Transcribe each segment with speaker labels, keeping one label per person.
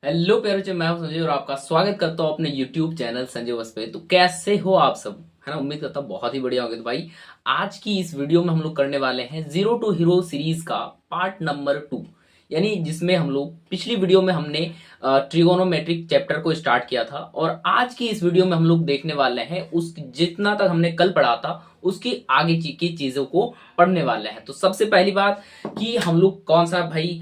Speaker 1: Hello प्यारे बच्चे, मैं हूं संजय और आपका स्वागत करता हूं अपने YouTube चैनल संजय बस पे। तो कैसे हो आप सब, है ना। उम्मीद करता हूं बहुत ही बढ़िया होंगे। तो भाई आज की इस वीडियो में हम लोग करने वाले हैं जीरो टू हीरो सीरीज का पार्ट नंबर 2, यानी जिसमें हम लोग पिछली वीडियो में हमने ट्रिगोनोमेट्रिक चैप्टर को स्टार्ट किया था और आज की इस वीडियो में हम लोग देखने वाले हैं उस जितना तक हमने कल पढ़ा था उसकी आगे की चीजों को पढ़ने वाले हैं। तो सबसे पहली बात कि हम लोग कौन सा भाई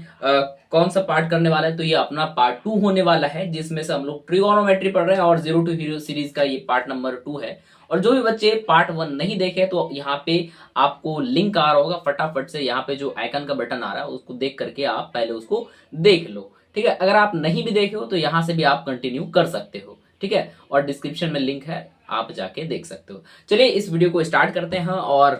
Speaker 1: कौन सा पार्ट करने वाला है, तो ये अपना पार्ट 2 होने वाला है जिसमें से हम लोग ट्रिगोनोमेट्री पढ़ रहे हैं और जीरो टू हीरो सीरीज का ये पार्ट नंबर 2 है। और जो भी बच्चे पार्ट 1 नहीं देखे तो यहाँ पे आपको लिंक आ रहा होगा, फटाफट से यहाँ पे जो आइकन का बटन आ रहा है उसको देख करके आप पहले उसको देख लो। ठीक है, अगर आप नहीं भी देखे हो तो यहाँ से भी आप कंटिन्यू कर सकते हो। ठीक है, और डिस्क्रिप्शन में लिंक है, आप जाके देख सकते हो। चलिए इस वीडियो को स्टार्ट करते हैं। और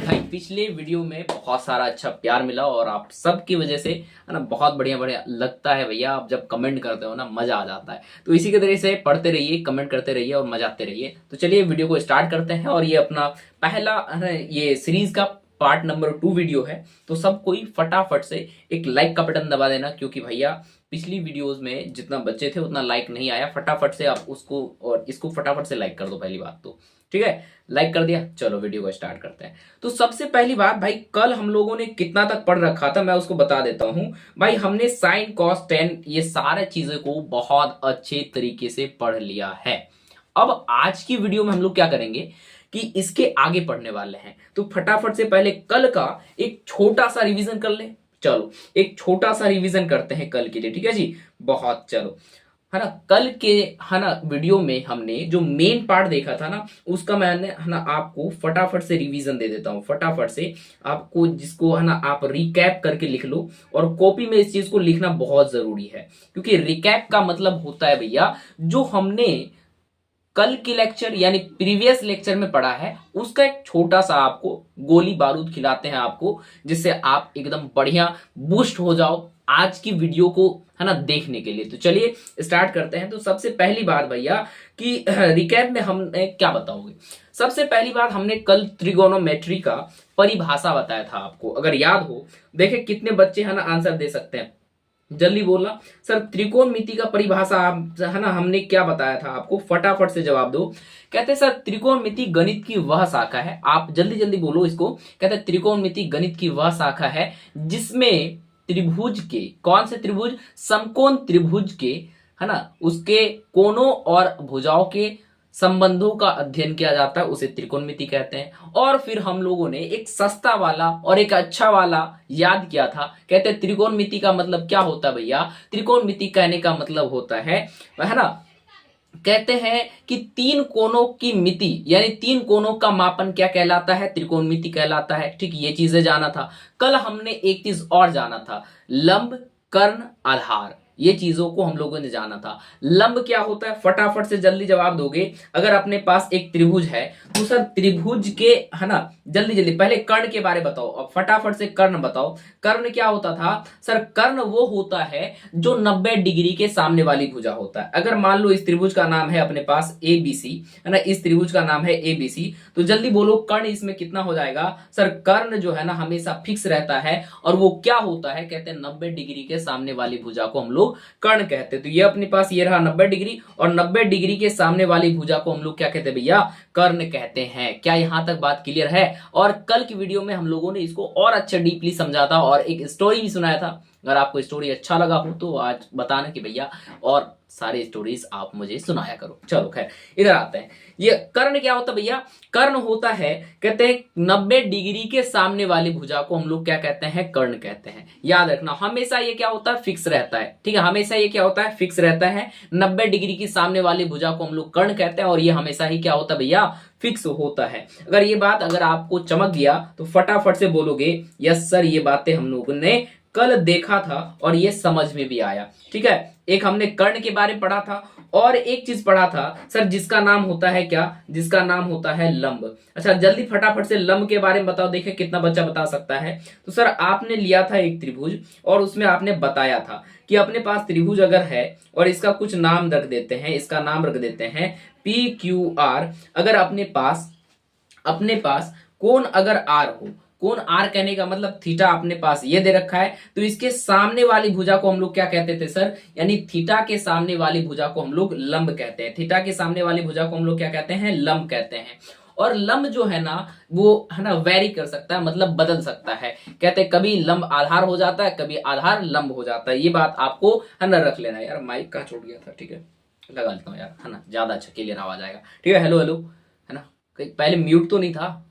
Speaker 1: भाई पिछले वीडियो में बहुत सारा अच्छा प्यार मिला और आप सबकी वजह से, है ना, बहुत बढ़िया बढ़िया लगता है भैया। आप जब कमेंट करते हो ना, मजा आ जाता है। तो इसी के तरह से पढ़ते रहिए, कमेंट करते रहिए और मजा आते रहिए। तो चलिए वीडियो को स्टार्ट करते हैं। और ये अपना पहला, है ना, ये सीरीज का पार्ट नंबर 2 वीडियो है। तो सब कोई फटाफट से एक लाइक का बटन दबा देना, क्योंकि भैया पिछली वीडियोस में जितना बच्चे थे उतना लाइक नहीं आया। फटाफट से आप उसको और इसको फटाफट से लाइक कर दो पहली बात तो। ठीक है, लाइक कर दिया, चलो वीडियो को स्टार्ट करते हैं। तो सबसे पहली बात भाई, कल हम लोगों ने कितना तक पढ़ रखा था मैं उसको बता देता हूं। भाई हमने साइन कॉस टेन ये सारे चीजों को बहुत अच्छे तरीके से पढ़ लिया है। अब आज की वीडियो में हम लोग क्या करेंगे कि इसके आगे पढ़ने वाले हैं। तो फटाफट से पहले कल का एक छोटा सा रिवीजन कर ले। चलो एक छोटा सा रिवीजन करते हैं कल के लिए, ठीक है जी। बहुत चलो, है ना, कल के, है ना, वीडियो में हमने जो मेन पार्ट देखा था ना उसका मैंने, है ना, आपको फटाफट से रिवीजन दे देता हूं। फटाफट से आपको, जिसको, है ना, आप रिकैप करके लिख लो। और कॉपी में इस चीज को लिखना बहुत जरूरी है, क्योंकि रिकैप का मतलब होता है भैया जो हमने कल के लेक्चर यानी प्रीवियस लेक्चर में पढ़ा है उसका एक छोटा सा आपको गोली बारूद खिलाते हैं आपको, जिससे आप एकदम बढ़िया बूस्ट हो जाओ आज की वीडियो को, है ना, देखने के लिए। तो चलिए स्टार्ट करते हैं। तो सबसे पहली बात भैया कि रिकैप में हमने क्या बताओगे। सबसे पहली बात, हमने कल त्रिगोनोमेट्री का परिभाषा बताया था आपको, अगर याद हो। देखे कितने बच्चे, है ना, आंसर दे सकते हैं, जल्दी बोलना। सर त्रिकोणमिति का परिभाषा आप, है ना, हमने क्या बताया था आपको, फटाफट से जवाब दो। कहते हैं सर त्रिकोणमिति गणित की वह शाखा है, आप जल्दी जल्दी बोलो इसको। कहते हैं त्रिकोणमिति गणित की वह शाखा है जिसमें त्रिभुज के, कौन से त्रिभुज, समकोण त्रिभुज के, है ना, उसके कोणों और भुजाओं के संबंधों का अध्ययन किया जाता है, उसे त्रिकोणमिति कहते हैं। और फिर हम लोगों ने एक सस्ता वाला और एक अच्छा वाला याद किया था। कहते हैं त्रिकोणमिति का मतलब क्या होता है भैया, त्रिकोणमिति कहने का मतलब होता है ना, कहते हैं कि तीन कोणों की मिति यानी तीन कोणों का मापन क्या कहलाता है, त्रिकोणमिति कहलाता है। ठीक, ये चीजें जाना था। कल हमने एक चीज और जाना था, लंब, कर्ण, आधार, ये चीजों को हम लोगों ने जाना था। लंब क्या होता है, फटाफट से जल्दी जवाब दोगे। अगर अपने पास एक त्रिभुज है तो सर त्रिभुज के, है ना, जल्दी जल्दी पहले कर्ण के बारे बताओ। अब फटाफट से कर्ण बताओ। कर्ण क्या होता था सर, कर्ण वो होता है जो 90 डिग्री के सामने वाली भुजा होता है। अगर मान लो इस त्रिभुज का नाम है अपने पास ABC, है ना, इस त्रिभुज का नाम है ABC, तो जल्दी बोलो कर्ण इसमें कितना हो जाएगा। सर कर्ण जो है ना हमेशा फिक्स रहता है और वो क्या होता है, कहते हैं 90 डिग्री के सामने वाली भुजा को हम लोग कर्ण कहते हैं। तो ये अपने पास ये रहा 90 डिग्री, और 90 डिग्री के सामने वाली भुजा को हम लोग क्या कहते हैं भैया, कर्ण कहते हैं। क्या यहां तक बात क्लियर है। और कल की वीडियो में हम लोगों ने इसको और अच्छा डीपली समझा था और एक स्टोरी भी सुनाया था। अगर आपको स्टोरी अच्छा लगा हो तो आज बताना कि भैया और सारे स्टोरीज आप मुझे सुनाया करो। चलो खैर इधर आते हैं। ये कर्ण क्या होता है भैया, कर्ण होता है, कहते हैं 90 डिग्री के सामने वाली भुजा को हम लोग क्या कहते हैं, कर्ण कहते हैं। याद रखना हमेशा ये क्या होता है, फिक्स रहता है। ठीक है, हमेशा ये क्या होता है, फिक्स रहता है। 90 डिग्री की सामने वाली भुजा को हम लोग कर्ण कहते हैं और ये हमेशा ही क्या होता है भैया, फिक्स होता है। अगर ये बात अगर आपको चमक गया तो फटाफट से बोलोगे यस सर, ये बातें हम लोगों ने कल देखा था और ये समझ में भी आया। ठीक है, एक हमने कर्ण के बारे में पढ़ा था और एक चीज पढ़ा था सर जिसका नाम होता है क्या, जिसका नाम होता है लंब। अच्छा जल्दी फटाफट से लंब के बारे में बताओ, देखे कितना बच्चा बता सकता है। तो सर आपने लिया था एक त्रिभुज और उसमें आपने बताया था कि अपने पास त्रिभुज अगर है और इसका कुछ नाम रख देते हैं, इसका नाम रख देते हैं PQR। अगर अपने पास कोण अगर R हो, कोण आर कहने का मतलब थीटा अपने पास ये दे रखा है, तो इसके सामने वाली भुजा को हम लोग क्या कहते थे सर, यानी थीटा के सामने वाली भुजा को हम लोग लंब कहते हैं। थीटा के सामने वाली भुजा को हम लोग क्या कहते हैं, लंब कहते हैं। और लंब जो है ना वो है ना वेरी कर सकता है, मतलब बदल सकता है। कहते हैं कभी लंब आधार हो जाता है, कभी आधार लंब हो जाता है। ये बात आपको है ना रख लेना। यार माइक कहाँ छोड़ गया था, ठीक है लगा लेता हूँ यार, है ना ज्यादा अच्छा क्लियर आवाज आएगा। ठीक है, हेलो हेलो, है ना पहले म्यूट तो नहीं था,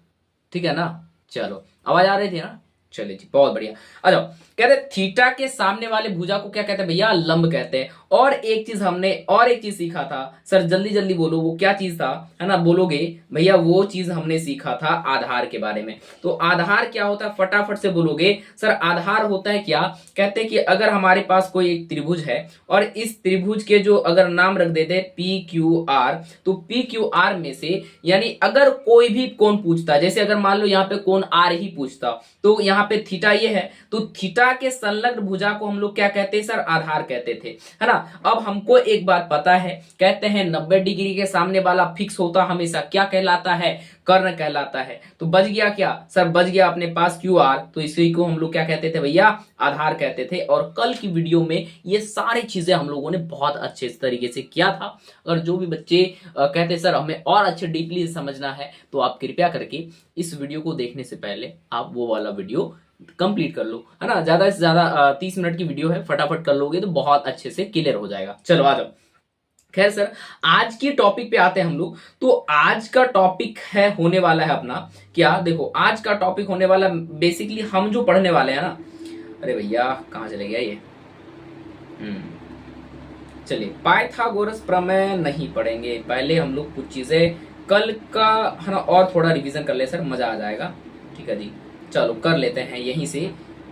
Speaker 1: ठीक है ना। चलो आवाज आ रही थी ना, चलिए जी बहुत बढ़िया। आ जाओ, कहते हैं थीटा के सामने वाले भुजा को क्या कहते हैं भैया, लंब कहते हैं। और एक चीज हमने और एक चीज सीखा था सर, जल्दी जल्दी बोलो वो क्या चीज था, है ना बोलोगे भैया, वो चीज हमने सीखा था आधार के बारे में। तो आधार क्या होता है, फटाफट से बोलोगे सर। आधार होता है क्या, कहते हैं कि अगर हमारे पास कोई एक त्रिभुज है और इस त्रिभुज के जो अगर नाम रख देते हैं पी क्यू आर, तो पी क्यू आर में से यानी अगर कोई भी कोण पूछता, जैसे अगर मान लो यहाँ पे कोण आर ही पूछता, तो यहाँ पे थीटा ये है, तो थीटा के संलग्न भुजा को हम लोग क्या कहते हैं सर, आधार कहते थे, है ना। अब हमको एक बात पता है, कहते हैं 90 डिग्री के सामने वाला फिक्स होता हमेशा क्या कहलाता है, कर्ण कहलाता है। तो बच गया क्या सर, बच गया अपने पास क्यू आर, तो इसी को हम लोग क्या कहते थे भैया, आधार कहते थे। और कल की वीडियो में ये सारी चीजें हम लोगों ने बहुत अच्छे तरीके से किया था। अगर जो भी बच्चे कहते सर हमें और अच्छे डीपली समझना है, तो आप कृपया करके इस वीडियो को देखने से पहले आप वो वाला वीडियो कंप्लीट कर लो, है ना। ज्यादा से ज्यादा 30 मिनट की वीडियो है, फटाफट कर लोगे तो बहुत अच्छे से क्लियर हो जाएगा। चलो आ जाओ। खैर सर, आज की टॉपिक पे आते हैं हम लोग। तो आज का टॉपिक है होने वाला है अपना क्या, देखो आज का टॉपिक होने वाला बेसिकली हम जो पढ़ने वाले हैं ना, अरे भैया कहाँ चले गया ये, चलिए पाइथागोरस प्रमेय नहीं पढ़ेंगे, पहले हम लोग कुछ चीजें कल का है ना और थोड़ा रिवीजन कर ले सर, मजा आ जाएगा। ठीक है जी, चलो कर लेते हैं, यहीं से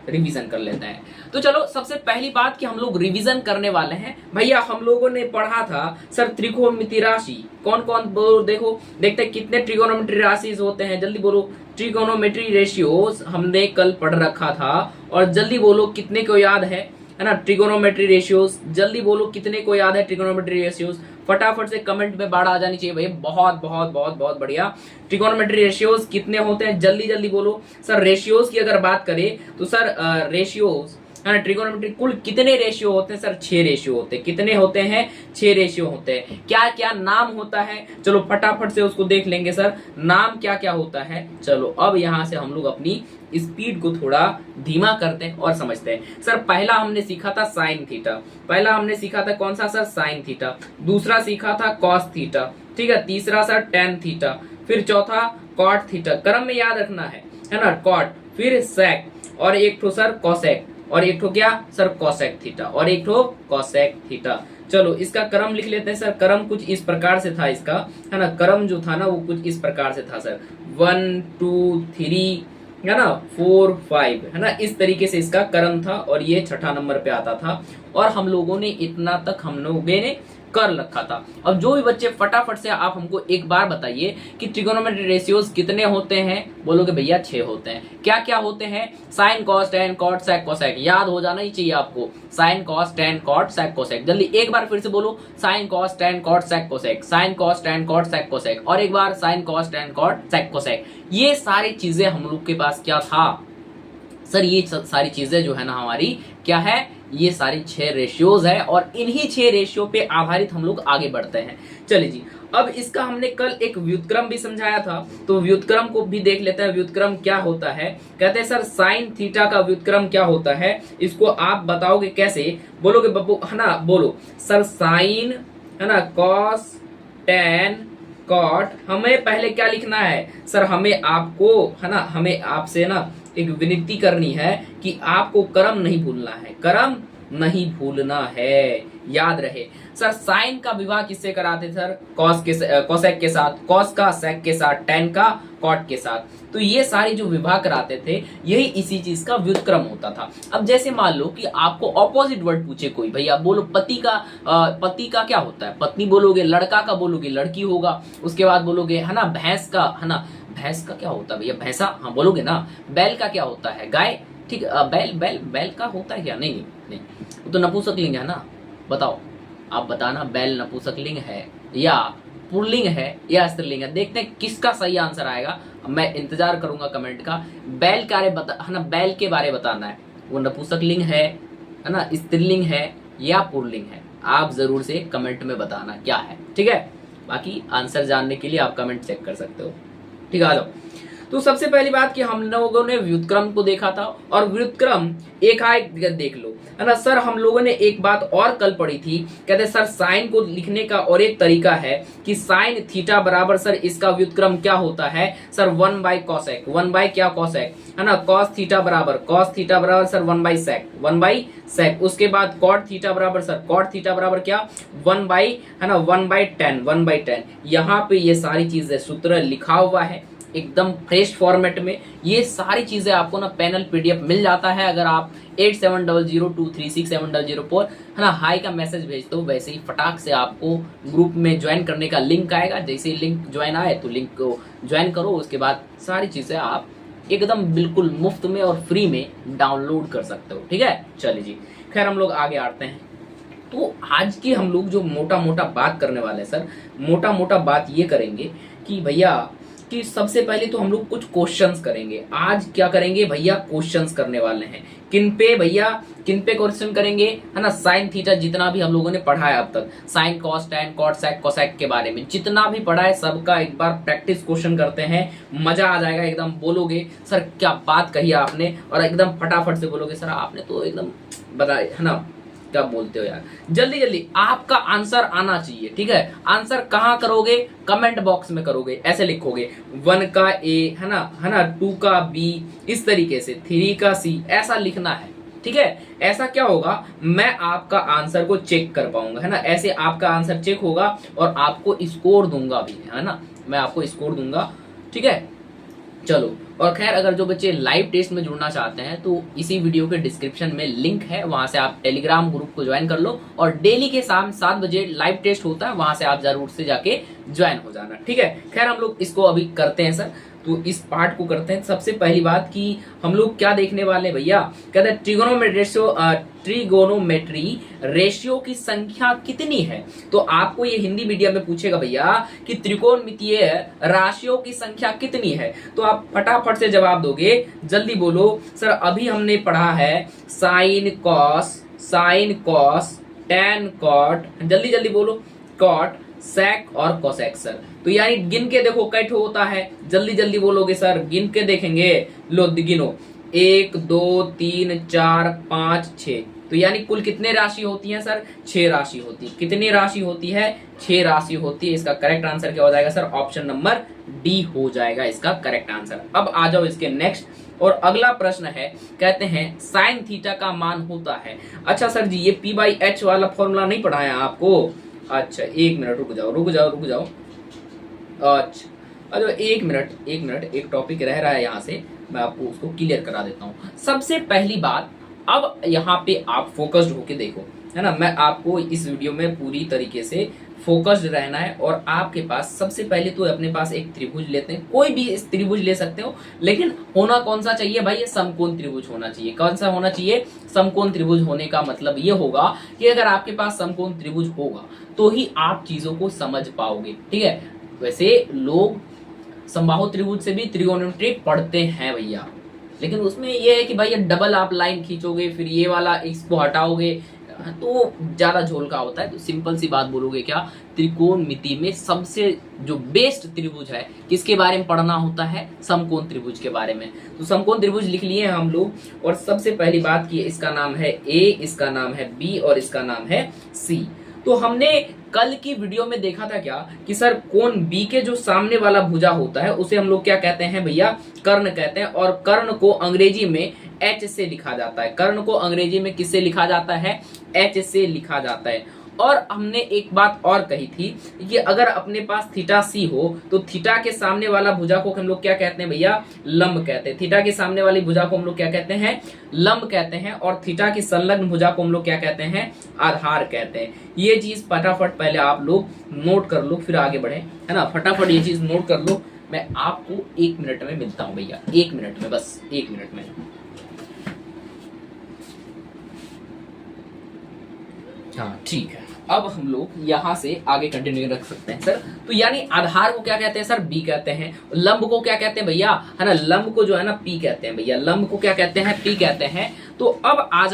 Speaker 1: रिवीजन कर लेते हैं। तो चलो सबसे पहली बात कि हम लोग रिवीजन करने वाले हैं भैया, हम लोगों ने पढ़ा था सर त्रिकोणमिति राशि, कौन कौन बोलो, देखो देखते हैं कितने ट्रिगोनोमेट्री राशि होते हैं, जल्दी बोलो। ट्रिगोनोमेट्री रेशियोज हमने कल पढ़ रखा था, और जल्दी बोलो कितने को याद है ना ट्रिगोनोमेट्री रेशियोज, जल्दी बोलो कितने को याद है ट्रिगोनोमेट्री रेशियोज। फटाफट से कमेंट में बाढ़ आ जानी चाहिए भैया, बहुत बहुत बहुत बहुत बढ़िया। ट्रिगोनोमेट्री रेशियोज कितने होते हैं, जल्दी जल्दी बोलो सर। रेशियोज की अगर बात करें तो सर रेशियोज ट्रिगोनोमेट्री कुल कितने रेशियो होते हैं सर, 6 रेशियो होते हैं। कितने होते हैं, 6 रेशियो होते हैं। क्या क्या नाम होता है, चलो फटाफट से उसको देख लेंगे सर, नाम क्या क्या होता है। चलो अब यहां से हम लोग अपनी स्पीड को थोड़ा धीमा करते हैं और समझते हैं। सर पहला हमने सीखा था साइन थीटा, पहला हमने सीखा था कौन सा सर, साइन थीटा। दूसरा सीखा था कॉस थीटा, ठीक है। तीसरा सर टेन थीटा, फिर चौथा कॉट थीटा, क्रम में याद रखना है ना, कॉट, फिर सेक, और एक ठो सर कॉसेक, और एक ठो क्या सर कॉसेक थीटा, और एक ठो कॉसेक थीटा। चलो इसका क्रम लिख लेते हैं सर, क्रम कुछ इस प्रकार से था इसका, है ना। क्रम जो था ना वो कुछ इस प्रकार से था सर, 1 2 3 है ना, 4 5, है ना, इस तरीके से इसका क्रम था, और ये छठा नंबर पे आता था। और हम लोगों ने इतना तक हम लोगों ने कर रखा था। अब जो भी बच्चे फटाफट से आप हमको एक बार बताइए कि ट्रिगोनोमेट्री रेशियोज कितने होते हैं, बोलोगे भैया 6 होते हैं। क्या क्या होते हैं, sine cos tan cot sec cosec, याद हो जाना ही चाहिए आपको, sine cos tan cot sec cosec. जल्दी एक बार फिर से बोलो, sine cos tan cot sec cosec, sine cos tan cot sec cosec, और एक बार sine cos tan cot sec cosec. ये सारी चीजें हम लोग के पास क्या था सर, ये सारी चीजें जो है ना हमारी क्या है, ये सारी 6 रेशियोज है, और इन्हीं 6 रेशियो पे आधारित हम लोग आगे बढ़ते हैं। चलिए जी, अब इसका हमने कल एक व्युत्क्रम भी समझाया था, तो व्युत्क्रम को भी देख लेते हैं। व्युत्क्रम क्या होता है, कहते हैं सर साइन थीटा का व्युत्क्रम क्या होता है, इसको आप बताओगे कैसे, बोलोगे बब्बू, है ना, बोलो सर साइन, है ना, कॉस टेन कॉट। हमें पहले क्या लिखना है सर, हमें आपको, है ना, हमें आपसे ना एक विनती करनी है कि आपको क्रम नहीं भूलना है, क्रम नहीं भूलना है, याद रहे। सर साइन का विवाह किससे कराते सर, कॉस के कोसेक के साथ, कॉस का सेक के साथ, टेन का कॉट के साथ। तो ये सारी जो विवाह कराते थे यही इसी चीज का व्युत्क्रम होता था। अब जैसे मान लो कि आपको ऑपोजिट वर्ड पूछे कोई, भैया बोलो पति का क्या होता है, पत्नी बोलोगे, लड़का का बोलोगे लड़की होगा, उसके बाद बोलोगे है ना भैंस का, है ना भैंस का क्या होता है भैया, भैंसा, हाँ बोलोगे ना। बैल का क्या होता है, गाय, ठीक, बैल का होता है क्या, नहीं नहीं, वो तो नपुंसकलिंग है ना, बताओ आप बताना, बैल नपुंसकलिंग है या पुल्लिंग है या स्त्रीलिंग है? देखते हैं किसका सही आंसर आएगा। मैं इंतजार करूंगा कमेंट का। बैल के बारे बता, है ना, बैल के बारे बताना है, वो नपुंसक लिंग है ना, स्त्रीलिंग है या पुल्लिंग है? आप जरूर से कमेंट में बताना क्या है, ठीक है। बाकी आंसर जानने के लिए आप कमेंट चेक कर सकते हो, ठीक है। आ जाओ। तो सबसे पहली बात कि हम लोगों ने व्युत्क्रम को देखा था, और व्युत्क्रम एक देख लो, है ना सर। हम लोगों ने एक बात और कल पढ़ी थी, कहते सर साइन को लिखने का और एक तरीका है कि साइन थीटा बराबर सर इसका व्युत्क्रम क्या होता है सर, 1 कॉसेक, 1 क्या कॉसेक, है ना। कॉस थीटा बराबर सर 1/sec, उसके बाद कॉट थीटा बराबर सर कॉट थीटा बराबर क्या 1 है ना 1/10। यहाँ पे ये सारी चीजें सूत्र लिखा हुआ है एकदम फ्रेश फॉर्मेट में। ये सारी चीजें आपको ना पैनल पीडीएफ मिल जाता है अगर आप 8700236704 है ना हाई का मैसेज भेजते हो। वैसे ही फटाक से आपको ग्रुप में ज्वाइन करने का लिंक आएगा। जैसे ही लिंक ज्वाइन आए तो लिंक को ज्वाइन करो, उसके बाद सारी चीजें आप एकदम बिल्कुल मुफ्त में और फ्री में डाउनलोड कर सकते हो, ठीक है। चलिए जी, खैर हम लोग आगे आते हैं। तो आज की हम लोग जो मोटा मोटा बात करने वाले हैं सर, मोटा मोटा बात ये करेंगे कि भैया कि सबसे पहले तो हम लोग कुछ क्वेश्चंस करेंगे। आज क्या करेंगे भैया, क्वेश्चंस करने वाले हैं। किन पे भैया, किन पे क्वेश्चन करेंगे, है ना। साइन थीटा जितना भी हम लोगों ने पढ़ा है अब तक, sine cos tan cot sec cosec के बारे में जितना भी पढ़ा है सबका एक बार प्रैक्टिस क्वेश्चन करते हैं। मजा आ जाएगा एकदम। बोलोगे सर क्या बात कही आपने, और एकदम फटाफट से बोलोगे सर आपने तो एकदम बताया, है ना। क्या बोलते हो यार, जल्दी जल्दी आपका आंसर आना चाहिए, ठीक है। आंसर कहाँ करोगे, कमेंट बॉक्स में करोगे। ऐसे लिखोगे 1 का ए, है ना 2 का बी, इस तरीके से 3 का सी, ऐसा लिखना है, ठीक है। ऐसा क्या होगा, मैं आपका आंसर को चेक कर पाऊंगा, है ना। ऐसे आपका आंसर चेक होगा और आपको स्कोर दूंगा भी, है ना। मैं आपको स्कोर दूंगा, ठीक है। चलो, और खैर अगर जो बच्चे लाइव टेस्ट में जुड़ना चाहते हैं तो इसी वीडियो के डिस्क्रिप्शन में लिंक है, वहां से आप टेलीग्राम ग्रुप को ज्वाइन कर लो, और डेली के शाम 7 बजे लाइव टेस्ट होता है, वहां से आप जरूर से जाके ज्वाइन हो जाना, ठीक है। खैर हम लोग इसको अभी करते हैं सर, तो इस पार्ट को करते हैं। सबसे पहली बात कि हम लोग क्या देखने वाले हैं भैया, कहते हैं ट्रिगोनोमेट्री रेशियो की संख्या कितनी है। तो आपको ये हिंदी मीडियम में पूछेगा भैया कि त्रिकोणमितीय राशियों की संख्या कितनी है, तो आप फटाफट से जवाब दोगे। जल्दी बोलो सर। अभी हमने पढ़ा है साइन कॉस टैन कॉट, जल्दी जल्दी बोलो, कॉट सेक और कोसेक सर। तो यानी गिन के देखो कैट होता है, जल्दी जल्दी बोलोगे सर, गिन के देखेंगे। लो गिनो, 1 2 3 4 5 6। तो यानी कुल कितने राशि होती है सर, 6 राशि होती है। कितनी राशि होती है, 6 राशि होती है। इसका करेक्ट आंसर क्या हो जाएगा सर, ऑप्शन नंबर डी हो जाएगा इसका करेक्ट आंसर। अब आ जाओ इसके नेक्स्ट, और अगला प्रश्न है, कहते हैं साइन थीटा का मान होता है। अच्छा सर जी, ये P/H वाला फॉर्मूला नहीं पढ़ाया आपको? अच्छा 1 मिनट रुक जाओ। अच्छा एक मिनट, एक टॉपिक रह रहा है यहाँ से, मैं आपको उसको क्लियर करा देता हूँ। सबसे पहली बात, अब यहाँ पे आप फोकस्ड होके देखो, है ना। मैं आपको इस वीडियो में पूरी तरीके से फोकस्ड रहना है, और आपके पास सबसे पहले तो अपने पास एक त्रिभुज लेते हैं। कोई भी त्रिभुज ले सकते हो, लेकिन होना कौन सा चाहिए भाई, ये समकोण त्रिभुज होना चाहिए। कौन सा होना चाहिए, समकोण त्रिभुज। होने का मतलब ये होगा कि अगर आपके पास समकोण त्रिभुज होगा तो ही आप चीजों को समझ पाओगे, ठीक है। वैसे लोग समबाहु त्रिभुज से भी त्रिकोणमिति पढ़ते हैं भैया, लेकिन उसमें ये है कि भाई डबल आप लाइन खींचोगे, फिर ये वाला इसको हटाओगे, तो ज्यादा झोल का होता है। तो सिंपल सी बात बोलोगे क्या, त्रिकोणमिति में सबसे जो बेस्ट त्रिभुज है किसके बारे में पढ़ना होता है, समकोण त्रिभुज के बारे में। तो समकोण त्रिभुज लिख लिए हम लोग, और सबसे पहली बात की इसका नाम है ए, इसका नाम है बी, और इसका नाम है सी। तो हमने कल की वीडियो में देखा था क्या कि सर कोण बी के जो सामने वाला भुजा होता है उसे हम लोग क्या कहते हैं भैया, कर्ण कहते हैं। और कर्ण को अंग्रेजी में एच से लिखा जाता है। कर्ण को अंग्रेजी में किससे लिखा जाता है, एच से लिखा जाता है। और हमने एक बात और कही थी कि अगर अपने पास थीटा सी हो तो थीटा के सामने वाला भुजा को हम लोग क्या कहते हैं भैया, लंब कहते हैं। थीटा के सामने वाली भुजा को हम लोग क्या कहते हैं, लंब कहते हैं। और थीटा की संलग्न भुजा को हम लोग क्या कहते हैं, आधार कहते हैं। ये चीज फटाफट पहले आप लोग नोट कर लो, फिर आगे बढ़े, है ना। फटाफट ये चीज नोट कर लो। मैं आपको 1 मिनट में मिलता हूँ भैया, 1 मिनट में, बस 1 मिनट में। हाँ ठीक है, अब हम लोग यहाँ से आगे कंटिन्यू रख सकते हैं सर। तो यानी आधार को क्या कहते हैं सर? बी कहते हैं। लंब को क्या कहते हैं भैया? है ना, लंब को जो है ना पी कहते हैं भैया। लंब को क्या कहते हैं? पी कहते हैं। तो अब आ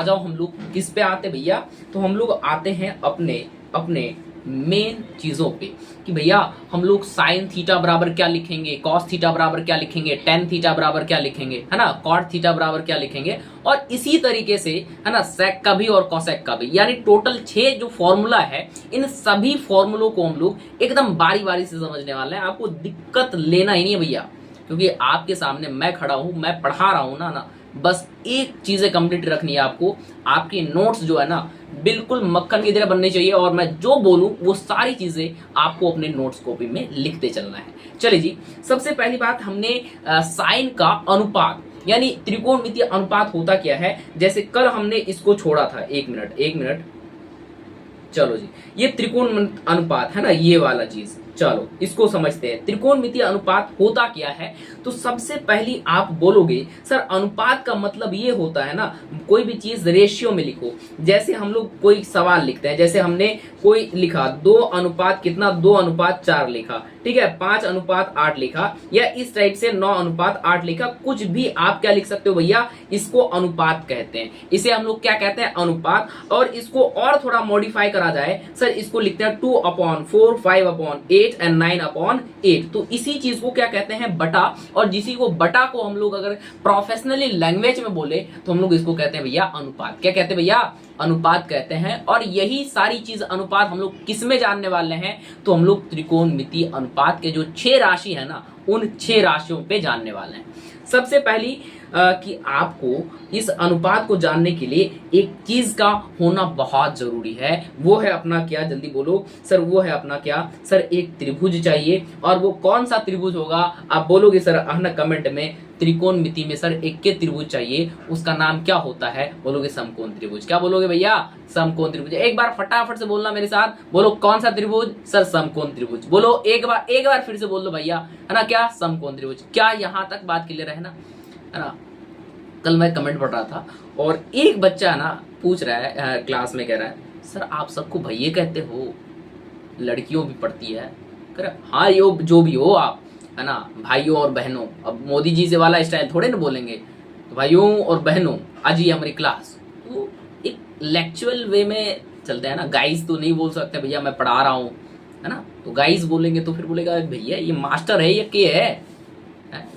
Speaker 1: जाओ हम लोग किस पे आते हैं भैया? तो हम लोग आते हैं अपने मेन चीजों पे कि भैया हम लोग साइन थीटा बराबर क्या लिखेंगे, कॉस थीटा बराबर क्या लिखेंगे, टेन थीटा बराबर क्या लिखेंगे, है ना, कॉट थीटा बराबर क्या लिखेंगे, और इसी तरीके से है ना सेक का भी और कॉसेक का भी। यानी टोटल 6 जो फॉर्मूला है, इन सभी फॉर्मूलों को हम लोग एकदम बारी बारी से समझने वाले हैं। आपको दिक्कत लेना ही नहीं है भैया, क्योंकि आपके सामने मैं खड़ा हूं, मैं पढ़ा रहा हूं ना। बस एक चीजें कंप्लीट रखनी है आपको। आपकी नोट्स जो है ना बिल्कुल मक्खन की तरह बननी चाहिए, और मैं जो बोलूं वो सारी चीजें आपको अपने नोट्स कॉपी में लिखते चलना है। चलिए जी, सबसे पहली बात हमने साइन का अनुपात यानी त्रिकोणमितीय अनुपात होता क्या है। जैसे कल हमने इसको छोड़ा था, एक मिनट, चलो जी, ये त्रिकोण अनुपात है ना, ये वाला चीज, चलो इसको समझते हैं। त्रिकोणमितीय अनुपात होता क्या है? तो सबसे पहली आप बोलोगे सर अनुपात का मतलब ये होता है ना, कोई भी चीज रेशियो में लिखो। जैसे हम लोग कोई सवाल लिखते हैं, जैसे हमने कोई लिखा 2 अनुपात कितना, 2 अनुपात 4 लिखा, ठीक है, 5 अनुपात 8 लिखा, या इस टाइप से 9 अनुपात 8 लिखा, कुछ भी आप क्या लिख सकते हो भैया, इसको अनुपात कहते हैं। इसे हम लोग क्या कहते हैं? अनुपात। और इसको और थोड़ा मॉडिफाई करा जाए सर, इसको लिखते हैं 2/4, 5/8 एंड 9/8। तो इसी चीज को क्या कहते हैं? बटा। और जिसी को बटा को हम लोग अगर प्रोफेशनली लैंग्वेज में बोले तो हम लोग इसको कहते हैं भैया अनुपात। क्या कहते हैं भैया? अनुपात कहते हैं। और यही सारी चीज अनुपात हम लोग किस में जानने वाले हैं? तो हम लोग त्रिकोणमितीय अनुपात के जो 6 राशि है ना, उन 6 राशियों पे जानने वाले हैं। सबसे पहली कि आपको इस अनुपात को जानने के लिए एक चीज का होना बहुत जरूरी है। वो है अपना क्या? जल्दी बोलो सर। वो है अपना क्या सर? एक त्रिभुज चाहिए। और वो कौन सा त्रिभुज होगा? आप बोलोगे सर ना कमेंट में, त्रिकोणमिति में सर एक के त्रिभुज चाहिए, उसका नाम क्या होता है? बोलोगे समकोण त्रिभुज। क्या बोलोगे भैया? समकोण त्रिभुज। एक बार फटाफट से बोलना मेरे साथ, बोलो कौन सा त्रिभुज? सर समकोण त्रिभुज। बोलो एक बार फिर से बोल दो भैया, है ना, क्या? समकोण त्रिभुज। क्या यहाँ तक बात क्लियर है ना? है ना। कल मैं कमेंट पढ़ रहा था और एक बच्चा ना पूछ रहा है क्लास में, कह रहा है सर आप सबको भैया कहते हो, लड़कियों भी पढ़ती है। कह रहा हाँ यो जो भी हो आप, है ना, भाइयों और बहनों। अब मोदी जी से वाला स्टाइल थोड़े ना बोलेंगे, तो भाइयों और बहनों आज ही हमारी क्लास। तो एक लेक्चुअल वे में चलते हैं ना। गाइस तो नहीं बोल सकते भैया मैं पढ़ा रहा हूँ, है ना। तो गाइस बोलेंगे तो फिर बोलेगा भैया ये मास्टर है या के है।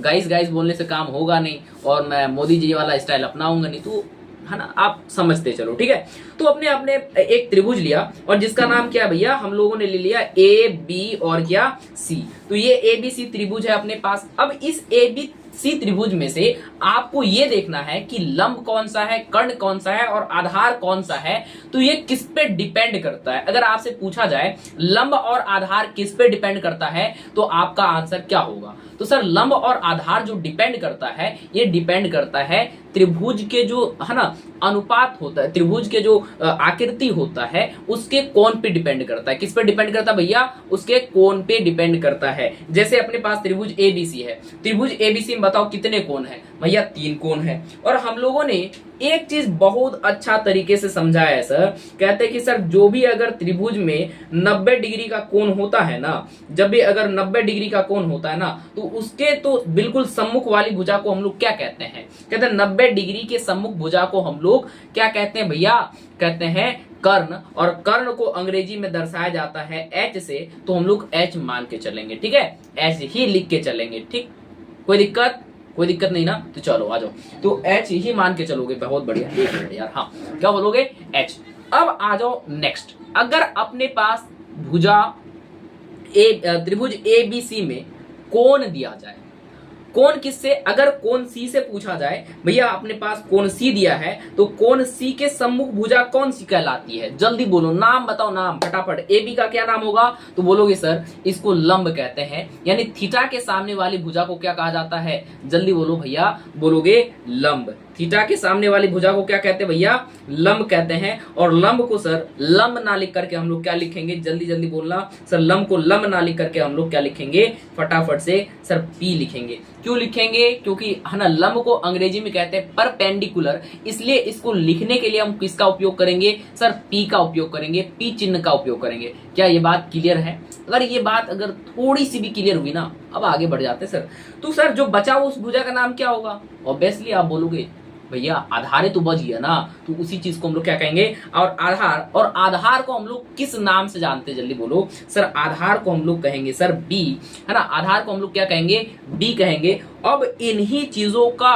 Speaker 1: गाइस बोलने से काम होगा नहीं, और मैं मोदी जी वाला स्टाइल अपनाऊंगा नहीं। तो है ना, आप समझते चलो, ठीक है। तो अपने एक त्रिभुज लिया, और जिसका नाम क्या है भैया? हम लोगों ने ले लिया ए बी और क्या? सी। तो ये ए बी सी त्रिभुज है अपने पास। अब इस ए बी सी त्रिभुज में से आपको ये देखना है कि लंब कौन सा है, कर्ण कौन सा है, और आधार कौन सा है। तो ये किस पे डिपेंड करता है? अगर आपसे पूछा जाए लंब और आधार किस पे डिपेंड करता है, तो आपका आंसर क्या होगा? तो सर लंब और आधार जो डिपेंड करता है, ये डिपेंड करता है त्रिभुज के जो है ना अनुपात होता है, त्रिभुज के जो आकृति होता है उसके कोण पे डिपेंड करता है। किस पे डिपेंड करता है भैया? उसके कोण पे डिपेंड करता है। जैसे अपने पास त्रिभुज एबीसी है, त्रिभुज एबीसी में बताओ कितने कोण है भैया? 3 कोण है। और हम लोगों ने एक चीज बहुत अच्छा तरीके से समझाया है सर। कहते हैं कि सर जो भी अगर त्रिभुज में 90 डिग्री का कोण होता है ना, जब भी अगर 90 डिग्री का कोण होता है ना, तो उसके तो बिल्कुल सम्मुख वाली भुजा को हम लोग क्या कहते हैं? कहते हैं 90 डिग्री के सम्मुख भुजा को हम लोग क्या कहते हैं भैया? कहते हैं कर्ण। और कर्ण को अंग्रेजी में दर्शाया जाता है एच से, तो हम लोग एच मान के चलेंगे, ठीक है, एच ही लिख के चलेंगे, ठीक। कोई दिक्कत नहीं ना? तो चलो आ जाओ। तो एच ही मान के चलोगे, बहुत बढ़िया। एक मिनट यार, हाँ क्या बोलोगे? एच। अब आ जाओ नेक्स्ट। अगर अपने पास भुजा त्रिभुज एबीसी में कोण दिया जाए, कोण किससे? अगर कोण सी से पूछा जाए भैया अपने पास कोण सी दिया है, तो कोण सी के सम्मुख भुजा कौन सी कहलाती है? जल्दी बोलो, नाम बताओ, नाम फटाफट। ए बी का क्या नाम होगा? तो बोलोगे सर इसको लंब कहते हैं। यानी थीटा के सामने वाली भुजा को क्या कहा जाता है? जल्दी बोलो भैया, बोलोगे लंब। थीटा के सामने वाली भुजा को क्या कहते हैं भैया, लंब कहते हैं। और लंब को सर लंब ना लिख करके हम लोग क्या लिखेंगे, जल्दी जल्दी बोलना सर, लंब को लंब ना लिख करके हम लोग क्या लिखेंगे, फटाफट से सर पी लिखेंगे। क्यों लिखेंगे, क्योंकि है ना लंब को अंग्रेजी में कहते हैं परपेंडिकुलर, इसलिए इसको लिखने के लिए हम किसका उपयोग करेंगे सर, पी का उपयोग करेंगे, पी चिन्ह का उपयोग करेंगे। क्या ये बात क्लियर है? अगर ये बात अगर थोड़ी सी भी क्लियर हुई ना, अब आगे बढ़ जाते सर। तो सर जो बचा उस भुजा का नाम क्या होगा? ऑब्वियसली आप बोलोगे भैया आधार तो बच गया ना, तो उसी चीज को हम लोग क्या कहेंगे, और आधार को हम लोग किस नाम से जानते हैं, जल्दी बोलो सर। आधार को हम लोग कहेंगे सर बी, है ना, आधार को हम लोग क्या कहेंगे, बी कहेंगे। अब इन्हीं चीजों का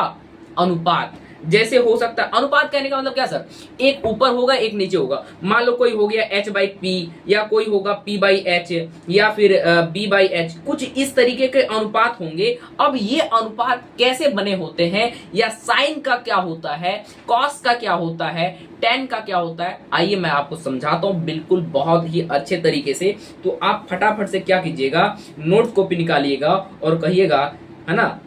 Speaker 1: अनुपात जैसे हो सकता है, अनुपात कहने का मतलब क्या सर, एक ऊपर होगा एक नीचे होगा। मान लो कोई हो गया h/p, या कोई होगा p/h, या फिर b/h, कुछ इस तरीके के अनुपात होंगे। अब ये अनुपात कैसे बने होते हैं, या साइन का क्या होता है, कॉस का क्या होता है, टेन का क्या होता है, आइए मैं आपको समझाता हूं बिल्कुल बहुत ही अच्छे तरीके से। तो आप फटाफट से क्या कीजिएगा, नोट कॉपी निकालिएगा और कहिएगा, है ना,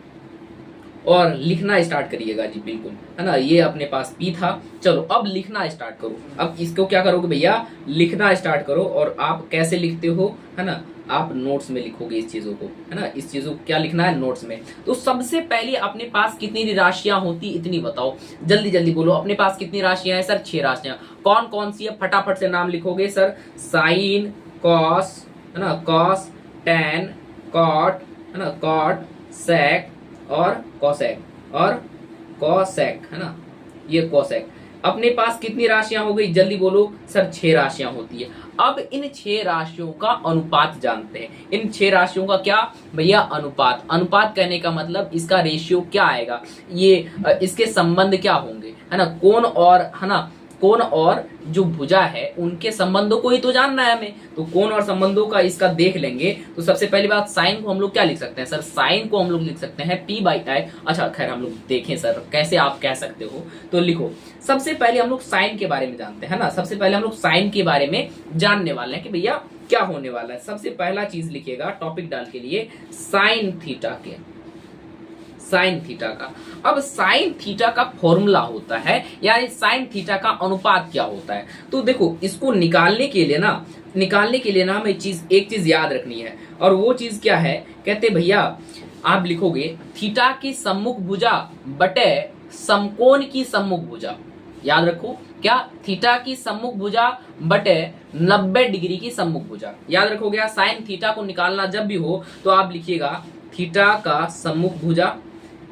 Speaker 1: और लिखना स्टार्ट करिएगा जी, बिल्कुल, है ना। ये अपने पास पी था, चलो अब लिखना स्टार्ट करो। अब इसको क्या करोगे भैया, लिखना स्टार्ट करो। और आप कैसे लिखते हो, है ना, आप नोट्स में लिखोगे इस चीजों को, है ना, इस चीजों को क्या लिखना है, नोट्स में। तो सबसे पहले अपने पास कितनी राशियां होती, इतनी बताओ, जल्दी जल्दी बोलो। अपने पास कितनी राशियां हैं सर, 6 राशियां। कौन कौन सी है, फटाफट से नाम लिखोगे सर। साइन, कॉस, है ना, कॉस, टेन, कॉट, है ना, कॉट, सेक और कोसेक, और कोसेक, है ना, ये कोसेक। अपने पास कितनी राशियां हो गई, जल्दी बोलो सर, 6 राशियां होती है। अब इन 6 राशियों का अनुपात जानते हैं। इन 6 राशियों का क्या भैया, अनुपात। अनुपात कहने का मतलब इसका रेशियो क्या आएगा, ये इसके संबंध क्या होंगे, है ना, कोण और, है ना, कोण और जो भुजा है उनके संबंधों को ही तो जानना है हमें। तो कोण और संबंधों का इसका देख लेंगे। तो सबसे पहली बात, साइन को हम लोग क्या लिख सकते हैं सर, साइन को हम लोग लिख सकते हैं p/i। अच्छा खैर हम लोग देखें सर कैसे आप कह सकते हो, तो लिखो। सबसे पहले हम लोग साइन के बारे में जानते हैं ना, सबसे पहले हम लोग साइन के बारे में जानने वाले हैं कि भैया क्या होने वाला है। सबसे पहला चीज लिखिएगा टॉपिक डाल के लिए, साइन थीटा के, साइन थीटा का। अब साइन थीटा का फॉर्मूला होता है, यानी साइन थीटा का अनुपात क्या होता है। तो देखो इसको निकालने के लिए ना हमें एक चीज याद रखनी है, और वो चीज क्या है, कहते भैया आप लिखोगे थीटा की सम्मुख भुजा बटे समकोण की सम्मुख भुजा। याद रखो क्या, थीटा की सम्मुख भुजा बटे 90 डिग्री की सम्मुख भुजा। याद रखो गया, साइन थीटा को निकालना जब भी हो तो आप लिखिएगा थीटा का सम्मुख भुजा,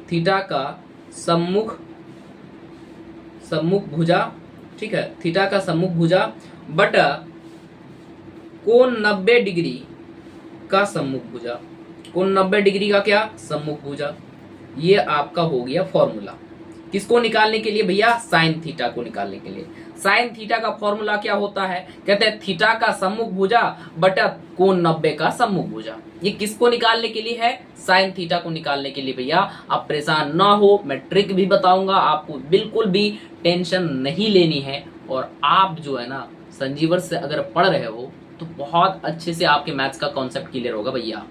Speaker 1: थीटा का सम्मुख भुजा, ठीक है, थीटा का सम्मुख भुजा बटा कोण 90 डिग्री का सम्मुख भुजा, कोण 90 डिग्री का क्या, सम्मुख भुजा। ये आपका हो गया फॉर्मूला। किसको निकालने के लिए भैया, साइन थीटा को निकालने के लिए। साइन थीटा का फॉर्मूला क्या होता है, कहते हैं थीटा का सम्मुख भुजा बटा कोण 90 का सम्मुख भुजा। ये किसको निकालने के लिए है, साइन थीटा को निकालने के लिए। भैया आप परेशान ना हो, मैं ट्रिक भी बताऊंगा आपको, बिल्कुल भी टेंशन नहीं लेनी है। और आप जो है ना संजीवर्स से अगर पढ़ रहे हो तो बहुत अच्छे से आपके मैथ्स का कॉन्सेप्ट क्लियर होगा भैया,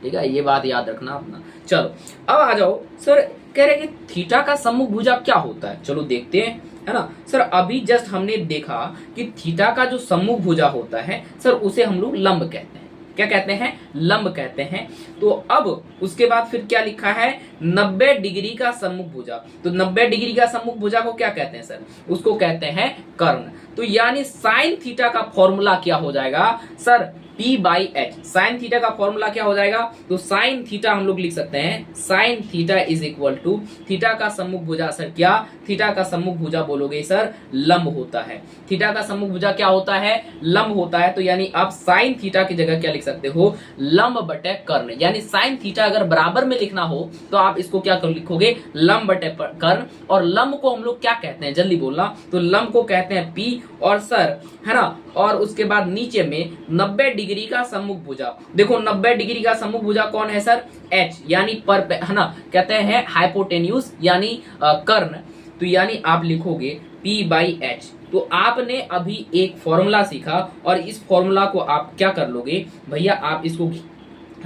Speaker 1: ठीक है, ये बात याद रखना अपना। चलो अब आ जाओ सर, कह रहे कि थीटा का सम्मुख भुजा क्या होता है, चलो देखते हैं, है ना। सर अभी जस्ट हमने देखा कि थीटा का जो सम्मुख भुजा होता है सर उसे हम लोग लंब कहते हैं। क्या कहते हैं, लंब कहते हैं। तो अब उसके बाद फिर क्या लिखा है, 90 डिग्री का सम्मुख भुजा। तो 90 डिग्री का सम्मुख भुजा को क्या कहते हैं सर, उसको कहते हैं कर्ण। तो यानी साइन थीटा का फॉर्मूला क्या हो जाएगा सर, p/h। साइन थीटा का फॉर्मूला क्या हो जाएगा, तो साइन थीटा हम लोग लिख सकते हैं, sine theta is equal to, theta का सम्मुख भुजा सर क्या, थीटा का सम्मुख भुजा बोलोगे सर लंब होता है। थीटा का सम्मुख भुजा क्या होता है, लंब होता है। तो यानी आप साइन थीटा की जगह क्या लिख सकते हो, लंब बटे कर्ण। यानी साइन थीटा अगर बराबर में लिखना हो तो आप इसको क्या लिखोगे, लंब बटे कर्ण। और लंब को हम लोग क्या कहते हैं, जल्दी बोलना, तो लंब को कहते हैं p, और सर, है ना, और उसके बाद नीचे में 90 डिग्री का सम्मुख भुजा। देखो 90 डिग्री का सम्मुख भुजा कौन है सर, h, यानी पर, है ना, कहते हैं हाइपोटेन्यूज यानी कर्ण। तो यानी आप लिखोगे p/h। तो आपने अभी एक फॉर्मूला सीखा, और इस फॉर्मूला को आप क्या कर लोगे भैया, आप इसको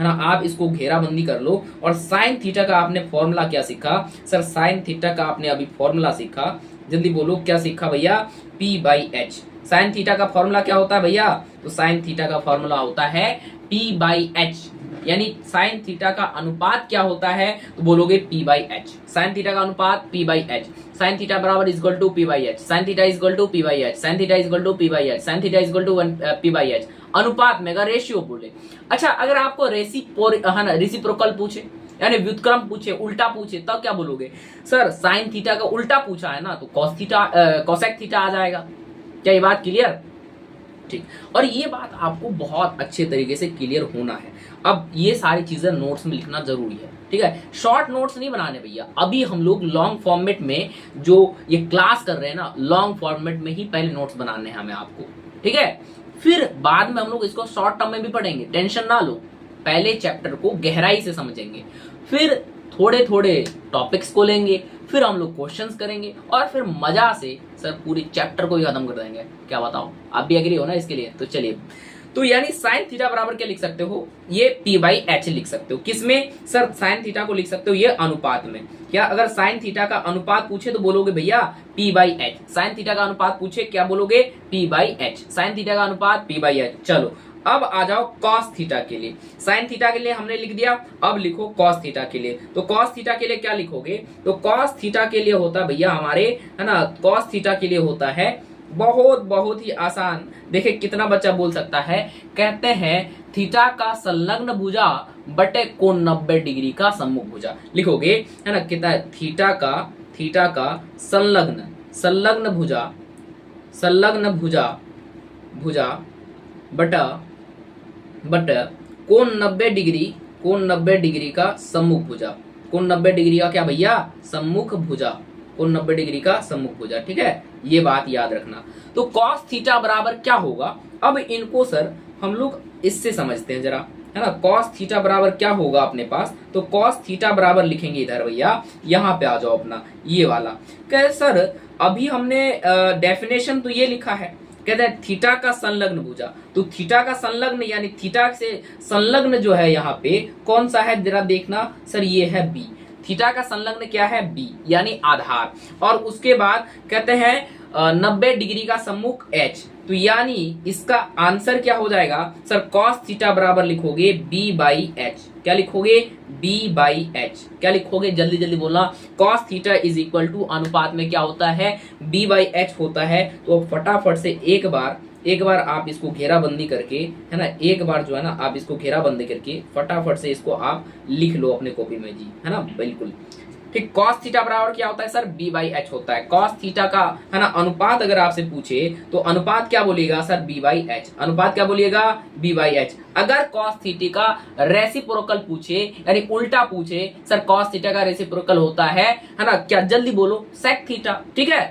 Speaker 1: है ना, आप इसको घेराबंदी कर लो। और साइन थीटा का आपने फॉर्मूला क्या सीखा सर? साइन थीटा का आपने अभी फॉर्मूला सीखा, जल्दी बोलो क्या सीखा भैया? P/h। साइन थीटा का फॉर्मूला क्या होता है भैया? तो साइन थीटा का फॉर्मूला होता है P/h, यानी साइन थीटा का अनुपात क्या होता है? तो बोलोगे P/h। साइन थीटा का अनुपात P/h। साइन थीटा बराबर equal to P/h। Sine theta equal to P/h। Sine theta equal to P/h। Sine theta equal to P/h। अनुपात में अगर रेशियो बोले, अच्छा अगर आपको रेसिप्रोकल पूछे यानी व्युत्क्रम पूछे, उल्टा पूछे, तब क्या बोलोगे? सर साइन थीटा का उल्टा पूछा है ना, तो कोसेक थीटा आ जाएगा। क्या ये बात क्लियर? ठीक, और ये बात आपको बहुत अच्छे तरीके से क्लियर होना है। अब ये सारी चीजें नोट्स में लिखना जरूरी है, ठीक है? शॉर्ट नोट्स नहीं बनाने भैया, अभी हम लोग लॉन्ग फॉर्मेट में जो ये क्लास कर रहे हैं ना, लॉन्ग फॉर्मेट में ही पहले नोट्स बनाने हैं हमें आपको, ठीक है? फिर बाद में हम लोग इसको शॉर्ट टर्म में भी पढ़ेंगे, टेंशन ना लो। पहले चैप्टर को गहराई से समझेंगे, फिर थोड़े थोड़े टॉपिक्स को लेंगे, फिर हम लोग क्वेश्चंस करेंगे और फिर मजा से सर पूरे चैप्टर को ही खत्म कर देंगे। क्या बताओ, आप भी एग्री हो ना इसके लिए? तो चलिए, तो यानी साइन थीटा बराबर क्या लिख सकते हो? ये P/h लिख सकते हो। किसमें सर? साइन थीटा को लिख सकते हो ये अनुपात में। क्या अगर साइन थीटा का अनुपात पूछे तो बोलोगे भैया P/h। साइन थीटा का अनुपात पूछे क्या बोलोगे? P/h। साइन थीटा का अनुपात P/h। चलो अब आ जाओ कॉस थीटा के लिए। साइन थीटा के लिए हमने लिख दिया, अब लिखो कॉस थीटा के लिए। तो कॉस थीटा के लिए क्या लिखोगे? तो कॉस थीटा के लिए होता भैया हमारे, है ना, कॉस थीटा के लिए होता है बहुत ही आसान। देखिए कितना बच्चा बोल सकता है, कहते हैं थीटा का संलग्न भुजा बटे कोण 90 डिग्री का सम्मुख भुजा। लिखोगे, है ना, कितना? थीटा का संलग्न भुजा बटा कोण 90 डिग्री का सम्मुख भुजा। कोण 90 डिग्री का क्या भैया? सम्मुख भुजा। कोण 90 डिग्री का सम्मुख भुजा, ठीक है? ये बात याद रखना। तो कॉस थीटा बराबर क्या होगा? अब इनको सर हम लोग इससे समझते हैं जरा, है ना। कॉस थीटा बराबर क्या होगा अपने पास? तो कॉस थीटा बराबर लिखेंगे इधर भैया, यहाँ पे आ जाओ अपना ये वाला। कह सर अभी हमने डेफिनेशन तो ये लिखा है, कहते हैं थीटा का संलग्न भुजा। तो थीटा का संलग्न यानी थीटा से संलग्न जो है यहाँ पे कौन सा है जरा देखना सर, ये है बी। थीटा का संलग्न क्या है? बी, यानी आधार। और उसके बाद कहते हैं 90 डिग्री का सम्मुख एच। तो यानी इसका आंसर क्या हो जाएगा सर? कॉस थीटा बराबर लिखोगे B/h। क्या लिखोगे? B/h। क्या लिखोगे? जल्दी जल्दी बोलना। Cos theta is equal to अनुपात में क्या होता है? B/h होता है। तो फटाफट से एक बार आप इसको घेराबंदी करके, है ना, एक बार जो है ना आप इसको घेराबंदी करके फटाफट से इसको आप लिख लो अपने कॉपी में जी, है ना, बिल्कुल ठीक। कॉस थीटा बराबर क्या होता है सर? B/h होता है। कॉस थीटा का, है ना, अनुपात अगर आपसे पूछे तो अनुपात क्या बोलिएगा सर? B/h। अनुपात क्या बोलिएगा? B/h। अगर कॉस थीटा का रेसिप्रोकल पूछे यानी उल्टा पूछे, सर कॉस थीटा का रेसिप्रोकल होता है ना, क्या? जल्दी बोलो, सेक थीटा, ठीक है?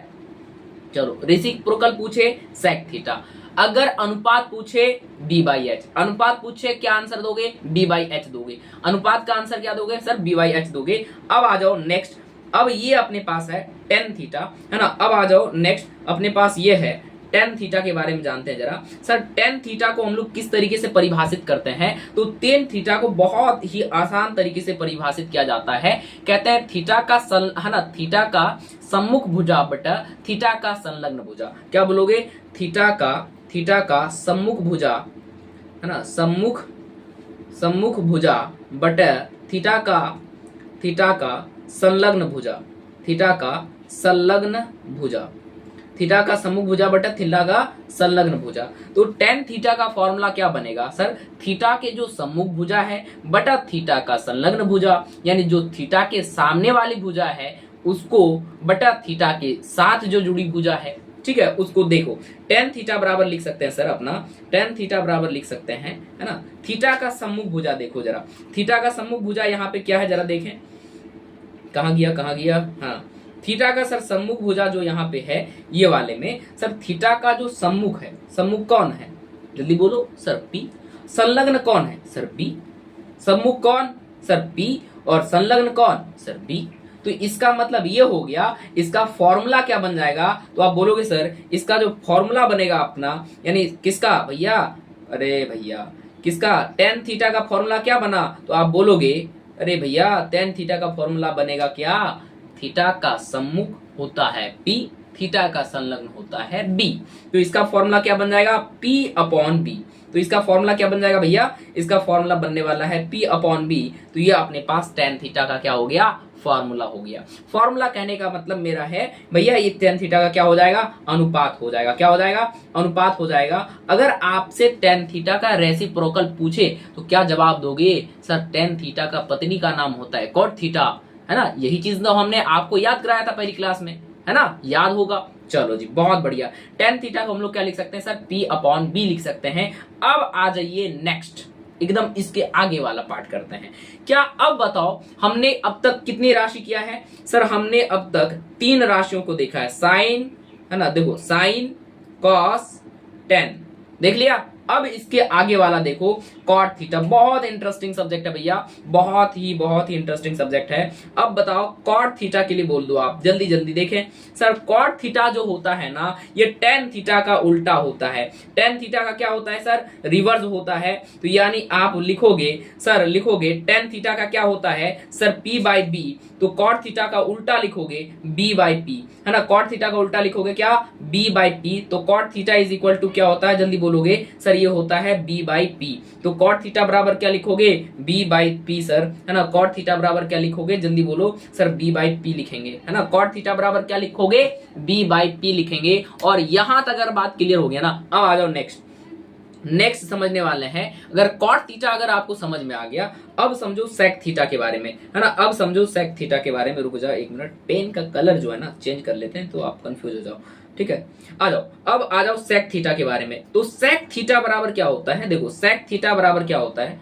Speaker 1: चलो, रेसिप्रोकल पूछे सेक थीटा। अगर अनुपात पूछे B/h। अनुपात पूछे क्या आंसर दोगे? B/h दोगे। अनुपात का आंसर क्या दोगे सर? B/h दोगे। अब आ जाओ नेक्स्ट। अब ये अपने पास है टेन थीटा, है ना। अब आ जाओ नेक्स्ट, अपने पास ये है टेन थीटा के बारे में जानते हैं जरा। सर टेन थीटा को हम लोग किस तरीके से परिभाषित करते हैं? तो टेन थीटा को बहुत ही आसान तरीके से परिभाषित किया जाता है। कहते हैं थीटा का है ना, थीटा का सम्मुख भुजा बटा थीटा का संलग्न भुजा। क्या बोलोगे? थीटा का सम्मुख भुजा, है ना, सम्मुख भुजा बटा थीटा का संलग्न भुजा। थीटा का सम्मुख भुजा बटा थीटा का संलग्न भुजा। तो टेन थीटा का फॉर्मूला क्या बनेगा सर? थीटा के जो सम्मुख भुजा है बटा थीटा का संलग्न भुजा, यानी जो थीटा के सामने वाली भुजा है उसको बटा थीटा के साथ जो जुड़ी भुजा है, ठीक है, उसको देखो। टेन थीटा बराबर लिख सकते हैं सर अपना, टेन थीटा बराबर लिख सकते हैं, है ना। थीटा का सम्मुख भुजा देखो जरा, थीटा का सम्मुख भुजा यहाँ पे क्या है जरा देखें, कहाँ गया? हाँ, थीटा का सर सम्मुख भुजा जो यहाँ पे है ये वाले में सर, थीटा का जो सम्मुख है, सम्मुख कौन है? जल्दी बोलो सर, P। संलग्न कौन है सर? B। सम्मुख कौन सर? P। और संलग्न कौन सर? B। तो इसका मतलब ये हो गया, इसका फॉर्मूला क्या बन जाएगा? तो आप बोलोगे सर इसका जो फॉर्मूला बनेगा अपना, यानी किसका भैया? अरे भैया किसका, टेन थीटा का फॉर्मूला क्या बना, तो आप बोलोगे अरे भैया टेन थीटा का फॉर्मूला बनेगा क्या, थीटा का सम्मुख होता है P, थीटा का संलग्न होता है B। तो इसका फॉर्मूला क्या बन जाएगा, P अपॉन B। तो इसका फॉर्मूला क्या बन जाएगा भैया, इसका फॉर्मूला बनने वाला है P अपॉन B। तो ये अपने पास टेन थीटा का क्या हो गया, फॉर्मूला हो गया। फॉर्मूला कहने का मतलब मेरा है भैया ये टेन थीटा का क्या हो जाएगा, अनुपात हो जाएगा। क्या हो जाएगा, अनुपात हो जाएगा। अगर आपसे टेन थीटा का रेसिप्रोकल पूछे तो क्या जवाब दोगे, सर टेन थीटा का पत्नी का नाम होता है कॉट थीटा, है ना। यही चीज तो हमने आपको याद कराया था पहली क्लास में, है ना, याद होगा। चलो जी बहुत बढ़िया। टेन थीटा को हम लोग क्या लिख सकते हैं सर, P अपॉन B लिख सकते हैं। अब आ जाइए नेक्स्ट, एकदम इसके आगे वाला पार्ट करते हैं। क्या अब बताओ हमने अब तक कितनी राशि किया है, सर हमने अब तक तीन राशियों को देखा है, साइन, है ना, देखो साइन कॉस टेन देख लिया। अब इसके आगे वाला देखो कॉट थीटा, बहुत इंटरेस्टिंग सब्जेक्ट है भैया, बहुत ही इंटरेस्टिंग सब्जेक्ट है। अब बताओ कॉट थीटा के लिए बोल दो आप, जल्दी जल्दी देखें। सर कॉट थीटा जो होता है ना, ये टेन थीटा का उल्टा होता है। टेन थीटा का क्या होता है सर, रिवर्स होता है। तो यानी आप लिखोगे, सर लिखोगे टेन थीटा का क्या होता है सर, P बाई बी। तो कॉट थीटा का उल्टा लिखोगे B बाई पी, है ना। कॉट थीटा का उल्टा लिखोगे क्या, B बाई पी। तो cot theta is equal to क्या होता है, जल्दी बोलोगे सर, ये होता है B बाई पी। तो कॉट थीटा बराबर क्या लिखोगे, B बाई पी सर, है ना। कॉट थीटा बराबर क्या लिखोगे, जल्दी बोलो सर, B बाई पी लिखेंगे, है ना। कॉट थीटा बराबर क्या लिखोगे, B बाई पी लिखेंगे। और यहां तक अगर बात क्लियर हो गया ना, अब आ जाओ नेक्स्ट समझने वाले हैं। अगर कॉट थीटा अगर आपको समझ में आ गया, अब समझो सेक थीटा के बारे में, है ना। अब समझो सेक थीटा के बारे में। रुक जाओ एक मिनट, पेन का कलर जो है ना चेंज कर लेते हैं तो आप कंफ्यूज हो जाओ, ठीक है। आ जाओ, अब आ जाओ सेक थीटा के बारे में। तो सेक थीटा बराबर क्या होता है, देखो सेक थीटा बराबर क्या होता है,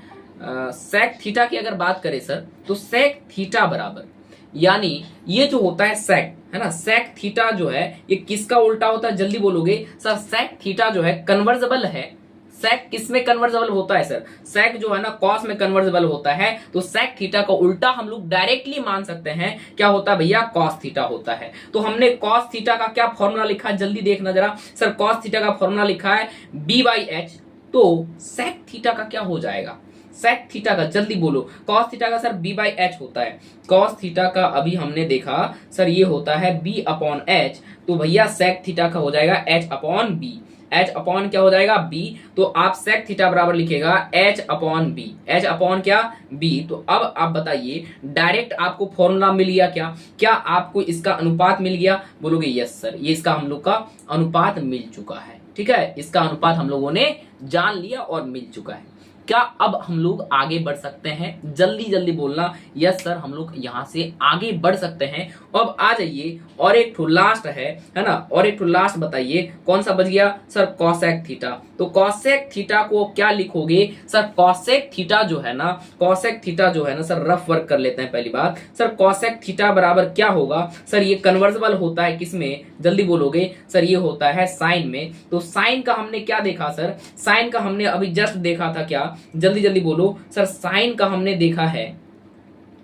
Speaker 1: सेक थीटा की अगर बात करें सर, तो सेक थीटा बराबर, यानी ये जो होता है सेक, है ना, सेक थीटा जो है ये किसका उल्टा होता है, जल्दी बोलोगे सर। सेक थीटा जो है कन्वर्जेबल है। सेक किस में कन्वर्जेबल होता है सर, सेक जो है ना कॉस में कन्वर्जेबल होता है। तो सेक थीटा का उल्टा हम लोग डायरेक्टली मान सकते हैं क्या होता है भैया, कॉस थीटा होता है। तो हमने कॉस थीटा का क्या फॉर्मूला लिखा है, जल्दी देखना जरा सर। कॉस थीटा का फॉर्मूला लिखा है B बाई एच। तो सेक थीटा का क्या हो जाएगा, सेक थीटा का जल्दी बोलो, कॉस थीटा का सर B बाई एच होता है। कॉस थीटा का अभी हमने देखा सर ये होता है B अपॉन एच। तो भैया सेक थीटा का हो जाएगा H upon B। H upon क्या हो जाएगा B। तो आप सेक थीटा बराबर लिखेगा H upon B, H upon क्या B। तो अब आप बताइए, डायरेक्ट आपको फॉर्मूला मिल गया क्या, क्या आपको इसका अनुपात मिल गया, बोलोगे यस सर, ये इसका हम लोग का अनुपात मिल चुका है, ठीक है। इसका अनुपात हम लोगों ने जान लिया और मिल चुका है। क्या अब हम लोग आगे बढ़ सकते हैं, जल्दी जल्दी बोलना यस सर, हम लोग यहां से आगे बढ़ सकते हैं। अब आ जाइए, और एक ठो लास्ट है ना, और एक ठो लास्ट बताइए कौन सा बच गया सर, कॉसेक थीटा। तो कॉसेक थीटा को क्या लिखोगे सर, कॉसेक थीटा जो है ना, कॉसेक थीटा जो है ना सर, रफ वर्क कर लेते हैं पहली बात सर। कॉसेक थीटा बराबर क्या होगा सर, ये कन्वर्जेबल होता है किसमें, जल्दी बोलोगे सर, ये होता है साइन में। तो साइन का हमने क्या देखा सर, साइन का हमने अभी जस्ट देखा था क्या, जल्दी जल्दी बोलो सर। साइन का हमने देखा है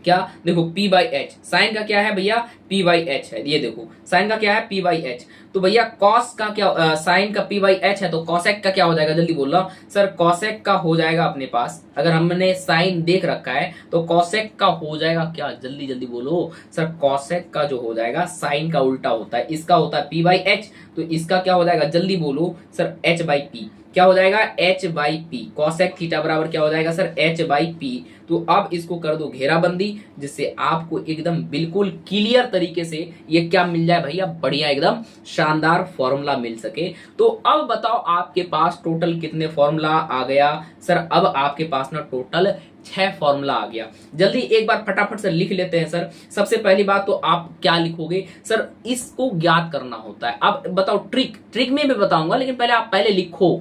Speaker 1: क्या, देखो P बाई एच, साइन का क्या है भैया P बाई एच है, ये देखो साइन का क्या है P बाई एच। तो भैया कॉस का क्या, साइन का P बाई एच है, तो कॉसेक का क्या हो जाएगा, जल्दी बोल रहा सर। कॉसेक का हो जाएगा अपने पास, अगर हमने साइन देख रखा है तो कॉसेक का हो जाएगा क्या, जल्दी जल्दी बोलो सर। कॉसेक का जो हो जाएगा साइन का उल्टा होता है, इसका होता है P बाई एच। तो इसका क्या हो जाएगा, जल्दी बोलो सर, H बाई पी। क्या हो जाएगा H by P. Cosec theta बराबर क्या हो जाएगा सर, H बाई पी। तो अब इसको कर दो घेराबंदी, जिससे आपको एकदम बिल्कुल क्लियर तरीके से ये क्या मिल जाए भैया, बढ़िया एकदम शानदार फॉर्मूला मिल सके। तो अब बताओ आपके पास टोटल कितने फॉर्मूला आ गया सर, अब आपके पास ना टोटल 6 फॉर्मूला आ गया। जल्दी एक बार फटाफट से लिख लेते हैं सर। सबसे पहली बात तो आप क्या लिखोगे सर, इसको ज्ञात करना होता है। अब बताओ ट्रिक में भी बताऊंगा, लेकिन पहले आप पहले लिखो।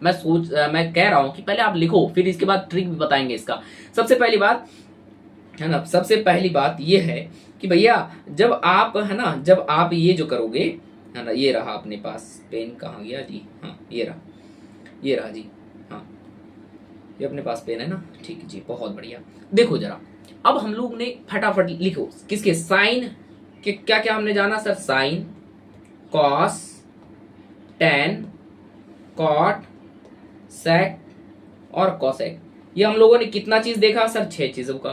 Speaker 1: मैं कह रहा हूं कि पहले आप लिखो, फिर इसके बाद ट्रिक भी बताएंगे इसका। सबसे पहली बात है ना, सबसे पहली बात ये है कि भैया जब आप, है ना, जब आप ये जो करोगे, है ना, ये रहा अपने पास पेन, कहाँ गया जी, हाँ ये रहा जी, हाँ ये अपने पास पेन है ना, ठीक है जी, बहुत बढ़िया। देखो जरा, अब हम लोग ने फटाफट लिखो किसके, साइन के क्या क्या हमने जाना sir, sine, cos, tan, cot, sec और कॉसेक। ये हम लोगों ने कितना चीज देखा सर, 6 चीजों का,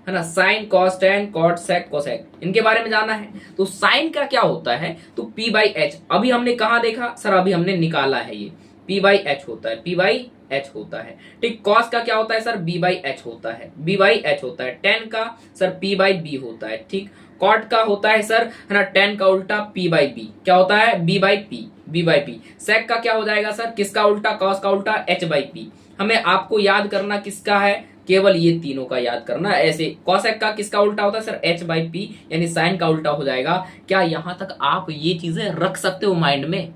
Speaker 1: है ना। Sign, cos, tan, cot, sec, cosec, इनके बारे में जाना है। तो साइन का क्या होता है, तो पी बाई एच। अभी हमने कहा देखा सर, अभी हमने निकाला है, ये पी बाई एच होता है, पी बाई एच होता है, ठीक। कॉस का क्या होता है सर, बी बाई एच होता है, बी बाई एच होता है। टेन का सर पी बाई बी होता है, ठीक। कॉट का होता है सर, है ना, टेन का उल्टा पी बाई बी, क्या होता है, b by p, b by p. Sec का क्या हो जाएगा सर, किसका उल्टा, कॉस का उल्टा एच बाई पी। हमें आपको याद करना किसका है, केवल ये तीनों का याद करना। ऐसे कॉसेक का किसका उल्टा होता है सर, एच बाई पी, यानी साइन का उल्टा हो जाएगा। क्या यहां तक आप ये चीजें रख सकते हो माइंड में?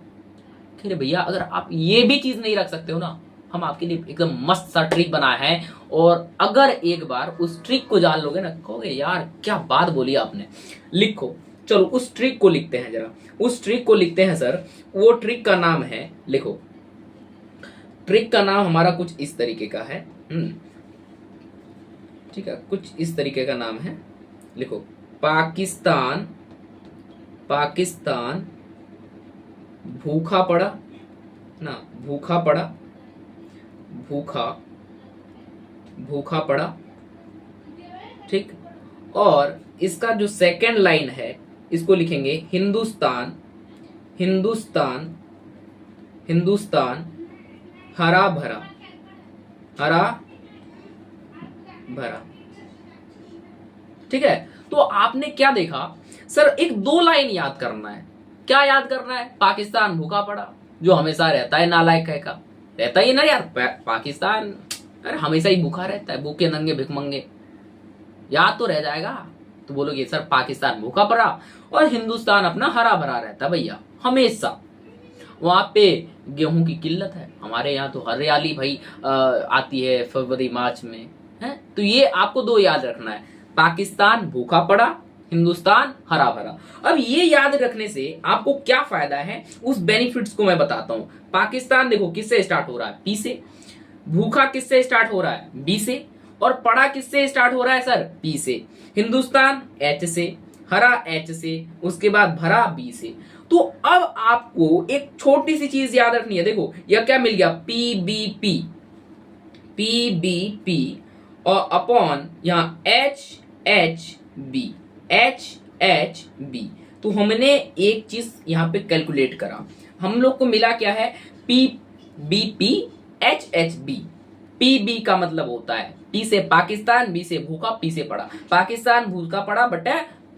Speaker 1: अरे भैया अगर आप ये भी चीज नहीं रख सकते हो ना, हम आपके लिए एकदम मस्त सा ट्रिक बनाया है, और अगर एक बार उस ट्रिक को जान लोगे ना, कहोगे यार क्या बात बोली आपने। लिखो, चलो उस ट्रिक को लिखते हैं जरा, उस ट्रिक को लिखते हैं सर। वो ट्रिक का नाम है, लिखो, ट्रिक का नाम हमारा कुछ इस तरीके का है, ठीक है, कुछ इस तरीके का नाम है। लिखो, पाकिस्तान, पाकिस्तान भूखा पड़ा ना, भूखा पड़ा, भूखा, भूखा पड़ा, ठीक। और इसका जो सेकंड लाइन है, इसको लिखेंगे हिंदुस्तान, हिंदुस्तान, हिंदुस्तान हरा भरा, हरा भरा, ठीक है। तो आपने क्या देखा सर, एक 2 लाइन याद करना है। क्या याद करना है, पाकिस्तान भूखा पड़ा, जो हमेशा रहता है नालायक है का, रहता ही ना यार, पाकिस्तान अरे हमेशा ही भूखा रहता है, भूखे नंगे भिखमंगे, याद तो रह जाएगा। तो बोलोगे सर पाकिस्तान भूखा पड़ा और हिंदुस्तान अपना हरा भरा रहता है भैया हमेशा। वहां पे गेहूं की किल्लत है, हमारे यहाँ तो हरियाली भाई आती है फरवरी मार्च में, है। तो ये आपको 2 याद रखना है, पाकिस्तान भूखा पड़ा, हिंदुस्तान हरा भरा। अब ये याद रखने से आपको क्या फायदा है, उस बेनिफिट्स को मैं बताता हूं। पाकिस्तान देखो किससे स्टार्ट हो रहा है, पी से। भूखा किससे स्टार्ट हो रहा है, बी से। और पड़ा किससे स्टार्ट हो रहा है सर, पी से। हिंदुस्तान एच से, हरा एच से, उसके बाद भरा बी से। तो अब आपको एक छोटी सी चीज याद रखनी है। देखो यह क्या मिल गया, P B P, P B P, और अपॉन यहाँ H H B, H H B. तो हमने एक चीज यहां पे कैलकुलेट करा, हम लोग को मिला क्या है, P B P H H B. P B का मतलब होता है पी से पाकिस्तान, बी से भूखा, पी से पड़ा, पाकिस्तान भूखा पड़ा बटे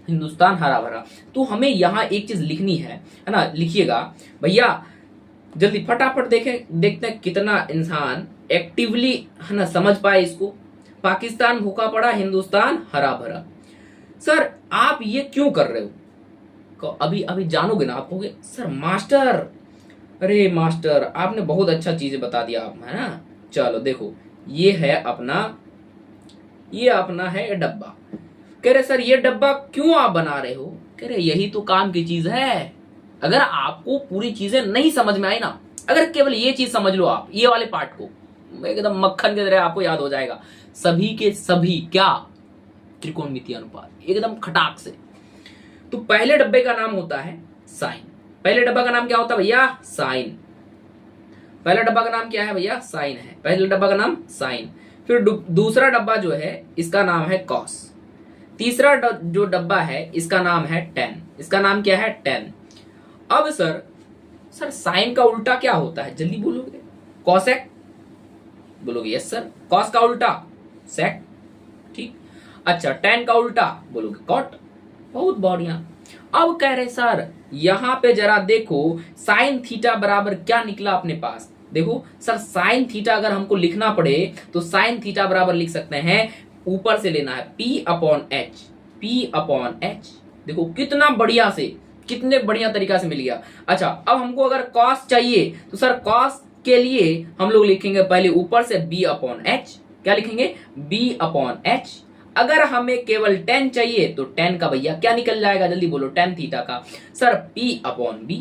Speaker 1: हिंदुस्तान हरा भरा। तो हमें यहां एक चीज लिखनी है ना, लिखिएगा भैया जल्दी फटाफट। देखते हैं कितना इंसान एक्टिवली, है ना, समझ पाए इसको। पाकिस्तान भूखा पड़ा, हिंदुस्तान हरा भरा। सर आप ये क्यों कर रहे हो, अभी अभी जानोगे ना, आप कहोगे सर मास्टर, अरे मास्टर आपने बहुत अच्छा चीज बता दिया आप, है ना। चलो देखो ये है अपना, ये अपना है डब्बा। कह रहे सर ये डब्बा क्यों आप बना रहे हो, कह रहे यही तो काम की चीज है। अगर आपको पूरी चीजें नहीं समझ में आई ना, अगर केवल ये चीज समझ लो आप, ये वाले पार्ट को, एकदम मक्खन की तरह आपको याद हो जाएगा। सभी के सभी क्या, त्रिकोणमितीय अनुपात, एकदम खटाक से। तो पहले डब्बे का नाम होता है साइन। पहले डब्बा का नाम क्या होता है भैया, साइन। पहला डब्बा का नाम क्या है भैया, साइन है। पहले डब्बा का नाम साइन। फिर दूसरा डब्बा जो है इसका नाम है कॉस। तीसरा जो डब्बा है इसका नाम है टेन। इसका नाम क्या है, टेन। अब सर साइन का उल्टा क्या होता है, जल्दी बोलोगे, कॉसेक बोलोगे, यस सर। कॉस का उल्टा सेक, ठीक। अच्छा टेन का उल्टा बोलोगे कॉट, बहुत बढ़िया। अब कह रहे सर यहां पे जरा देखो साइन थीटा बराबर क्या निकला अपने पास। देखो सर साइन थीटा अगर हमको लिखना पड़े तो साइन थीटा बराबर लिख सकते हैं, ऊपर से लेना है P upon H, P upon H. देखो कितना बढ़िया से, कितने बढ़िया तरीका से मिल गया। अच्छा अब हमको अगर कॉस चाहिए तो सर कॉस के लिए हम लोग लिखेंगे पहले ऊपर से बी अपॉन एच। क्या लिखेंगे, बी अपॉन एच। अगर हमें केवल टेन चाहिए तो टेन का भैया क्या निकल जाएगा, जल्दी बोलो, टेन थीटा का sir P upon B.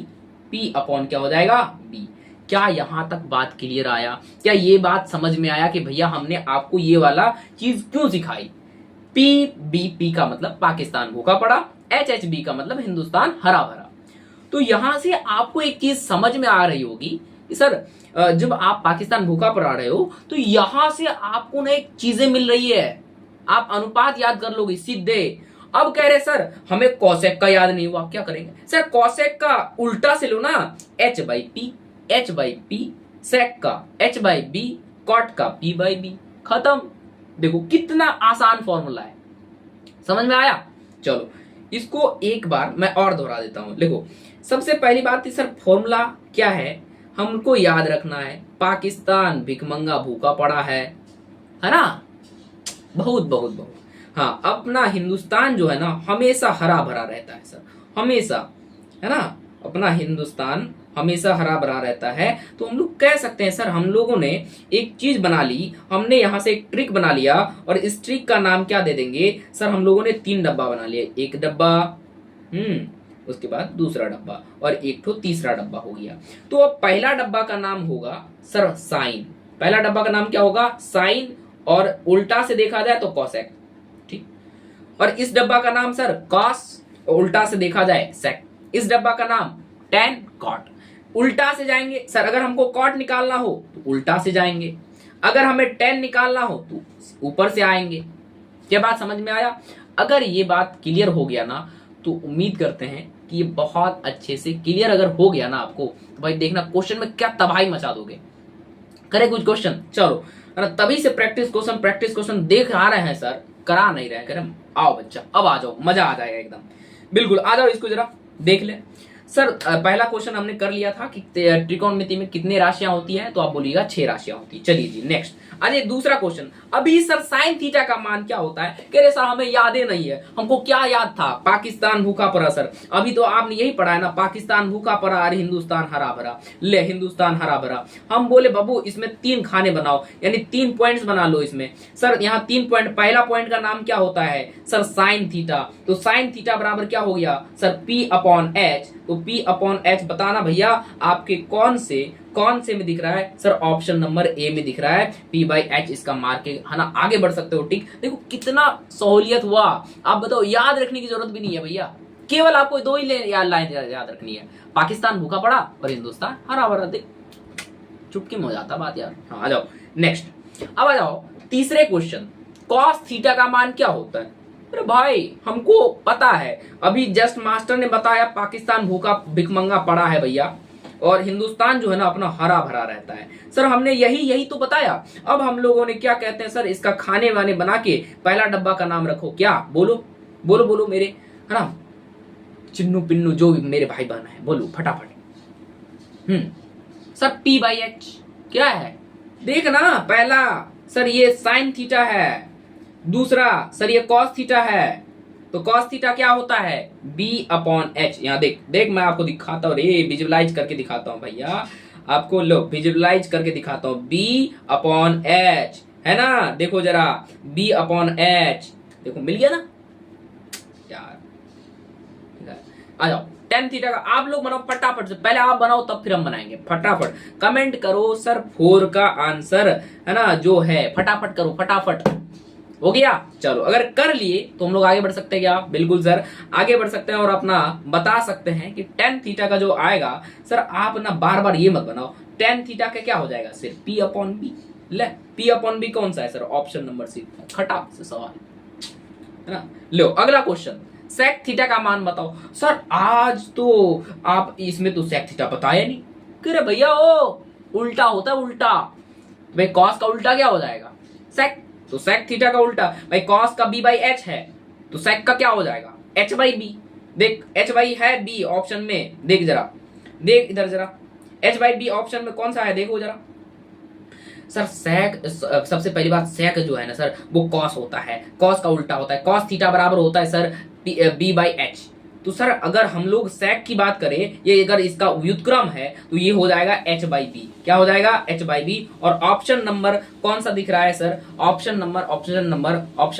Speaker 1: P upon क्या हो जाएगा, बी। क्या यहां तक बात क्लियर आया, क्या ये बात समझ में आया कि भैया हमने आपको ये वाला चीज क्यों सिखाई। पी बी पी का मतलब पाकिस्तान भूखा पड़ा, एच एच बी का मतलब हिंदुस्तान हरा भरा। तो यहां से आपको एक चीज समझ में आ रही होगी सर जब आप पाकिस्तान भूखा पड़ा रहे हो तो यहां से आपको ना एक चीजें मिल रही है, आप अनुपात याद कर लोगे सीधे। अब कह रहे सर हमें कॉसेक का याद नहीं हुआ, क्या करेंगे सर? कॉसेक का उल्टा से लो ना, h by p, h by p, sec का एच बाई बी, कॉट का पी बाई बी, खत्म। देखो कितना आसान फॉर्मूला है, समझ में आया? चलो इसको एक बार मैं और दोहरा देता हूं। देखो सबसे पहली बात थी सर फॉर्मूला क्या है, हमको याद रखना है पाकिस्तान भिखमंगा भूखा पड़ा है ना? बहुत बहुत बहुत। हाँ, अपना हिंदुस्तान जो है ना हमेशा हरा भरा रहता है सर, हमेशा, है ना? अपना हिंदुस्तान हमेशा हरा भरा रहता है। तो हम लोग कह सकते हैं सर हम लोगों ने एक चीज बना ली, हमने यहां से एक ट्रिक बना लिया और इस ट्रिक का नाम क्या दे देंगे सर? हम लोगों ने 3 डब्बा बना लिया, एक डब्बा, उसके बाद दूसरा डब्बा और एक तो तीसरा डब्बा हो गया। तो अब पहला डब्बा का नाम होगा सर साइन। पहला डब्बा का नाम क्या होगा? साइन, और उल्टा से देखा जाए तो कॉसेक, ठीक। और इस डब्बा का नाम सर कॉस, उल्टा से देखा जाए सेक। इस डब्बा का नाम टेन, कॉट। उल्टा से जाएंगे सर, अगर हमको कॉट निकालना हो तो उल्टा से जाएंगे, अगर हमें टेन निकालना हो तो ऊपर से आएंगे। क्या बात समझ में आया? अगर ये बात क्लियर हो गया ना तो उम्मीद करते हैं कि ये बहुत अच्छे से क्लियर अगर हो गया ना आपको, तो भाई देखना क्वेश्चन में क्या तबाही मचा दोगे। करे कुछ क्वेश्चन, चलो तभी से प्रैक्टिस क्वेश्चन देख आ रहे हैं सर, करा नहीं रहे हैं। आओ बच्चा अब आ जाओ, मजा आ जाएगा एकदम, बिल्कुल आ जाओ, इसको जरा देख ले। सर पहला क्वेश्चन हमने कर लिया था कि त्रिकोणमिति में कितनी राशियां होती हैं, तो आप बोलिएगा 6 राशियां होती है। चलिए जी नेक्स्ट, अरे दूसरा क्वेश्चन, अभी सर साइन थीटा का मान क्या होता है? कह रहे सर हमें याद ही नहीं है। हमको क्या याद था? पाकिस्तान भूखा पड़ा सर, अभी तो आपने यही पढ़ा है ना, पाकिस्तान भूखा पड़ा और हिंदुस्तान हरा भरा। ले हिंदुस्तान हरा भरा, हम बोले बाबू इसमें 3 खाने बनाओ, यानी 3 पॉइंट्स बना लो इसमें। सर यहाँ 3 पॉइंट, पहला पॉइंट का नाम क्या होता है सर? Sine theta. तो साइन थीटा बराबर क्या हो गया सर? P upon H. तो P अपॉन एच बताना भैया आपके कौन से में दिख रहा है सर? ऑप्शन नंबर ए में दिख रहा है, P बाई एच इसका मार्क है ना। आगे बढ़ सकते हो, ठीक। देखो कितना सहूलियत हुआ। आप बताओ, याद रखने की जरूरत भी नहीं है भैया, केवल आपको 2 ही लाइन याद रखनी है, पाकिस्तान भूखा पड़ा और हिंदुस्तान हरा भरा। देख चुटकी में हो जाता बात यार। हाँ आ जाओ नेक्स्ट, अब आ जाओ तीसरे क्वेश्चन, कॉस थीटा का मान क्या होता है? अरे भाई हमको पता है, अभी जस्ट मास्टर ने बताया पाकिस्तान भूखा भिखमंगा पड़ा है भैया, और हिंदुस्तान जो है ना अपना हरा भरा रहता है। सर हमने यही तो बताया। अब हम लोगों ने क्या कहते हैं सर? इसका खाने वाने बना के पहला डब्बा का नाम रखो। क्या बोलो बोलो बोलो मेरे, है ना, चिन्नू पिन्नू जो भी मेरे भाई बहन है, बोलो फटाफट। सर P बाई एच क्या है? देखना, पहला सर ये साइन थीटा है, दूसरा सर ये कॉस थीटा है। तो कॉस थीटा क्या होता है? B upon H. यहाँ देख मैं आपको दिखाता हूँ, विजुअलाइज करके दिखाता हूँ भैया आपको, लो विजुअलाइज करके दिखाता हूँ। B अपॉन एच है ना, देखो जरा B अपॉन एच, देखो मिल गया ना यार। आ जाओ टेन थीटा का आप लोग बनाओ फटाफट से, पहले आप बनाओ तब फिर हम बनाएंगे। फटाफट कमेंट करो सर 4 का आंसर है ना जो है, फटाफट करो फटाफट। हो गया? चलो अगर कर लिए तो हम लोग आगे बढ़ सकते हैं क्या? बिल्कुल सर आगे बढ़ सकते हैं और अपना बता सकते हैं कि टेन थीटा का जो आएगा सर, आप ना बार बार ये मत बनाओ, टेन थीटा का क्या हो जाएगा? सिर्फ P अपॉन बी। ले P अपॉन बी कौन सा है सर? Option number c. खटाक से सवाल है ना। लो अगला क्वेश्चन, सेक थीटा का मान बताओ। सर आज तो आप इसमें तो सेक थीटा बताया नहीं। कह भैया ओ उल्टा होता है, उल्टा भाई, कॉस का उल्टा क्या हो जाएगा? सेक। तो सेक थीटा का उल्टा भाई, कॉस का B बाई एच है तो सेक का क्या हो जाएगा? H by B. देख H बाई है B ऑप्शन में, देख जरा, देख इधर जरा, H बाई बी ऑप्शन में कौन सा है देखो जरा। सर सेक, सबसे पहली बात सेक जो है ना सर वो कॉस होता है, कॉस का उल्टा होता है। कॉस थीटा बराबर होता है सर B बाई एच। तो सर अगर हम लोग सेक की बात करें, ये अगर इसका व्युत्क्रम है तो ये हो जाएगा H बाई बी। क्या हो जाएगा? H by B. और ऑप्शन नंबर कौन सा दिख रहा है सर? ऑप्शन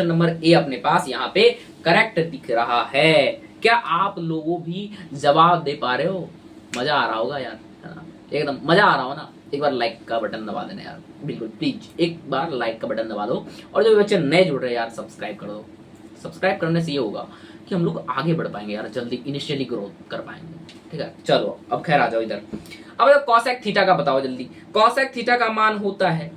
Speaker 1: नंबर ए अपने पास यहाँ पे करेक्ट दिख रहा है। क्या आप लोगों भी जवाब दे पा रहे हो? मजा आ रहा होगा यार, है ना, एकदम मजा आ रहा हो ना। एक बार लाइक का बटन दबा देना यार, बिल्कुल प्लीज एक बार लाइक का बटन दबा दो। और जो बच्चे नए जुड़ रहे हैं यार, सब्सक्राइब कर दो। सब्सक्राइब करने से ये होगा कि हम लोग आगे बढ़ पाएंगे यार, जल्दी इनिशियली ग्रोथ कर पाएंगे। ठीक है, चलो अब खैर आ जाओ इधर। अब कॉसेक थीटा का बताओ जल्दी। कॉसेक थीटा का मान होता है,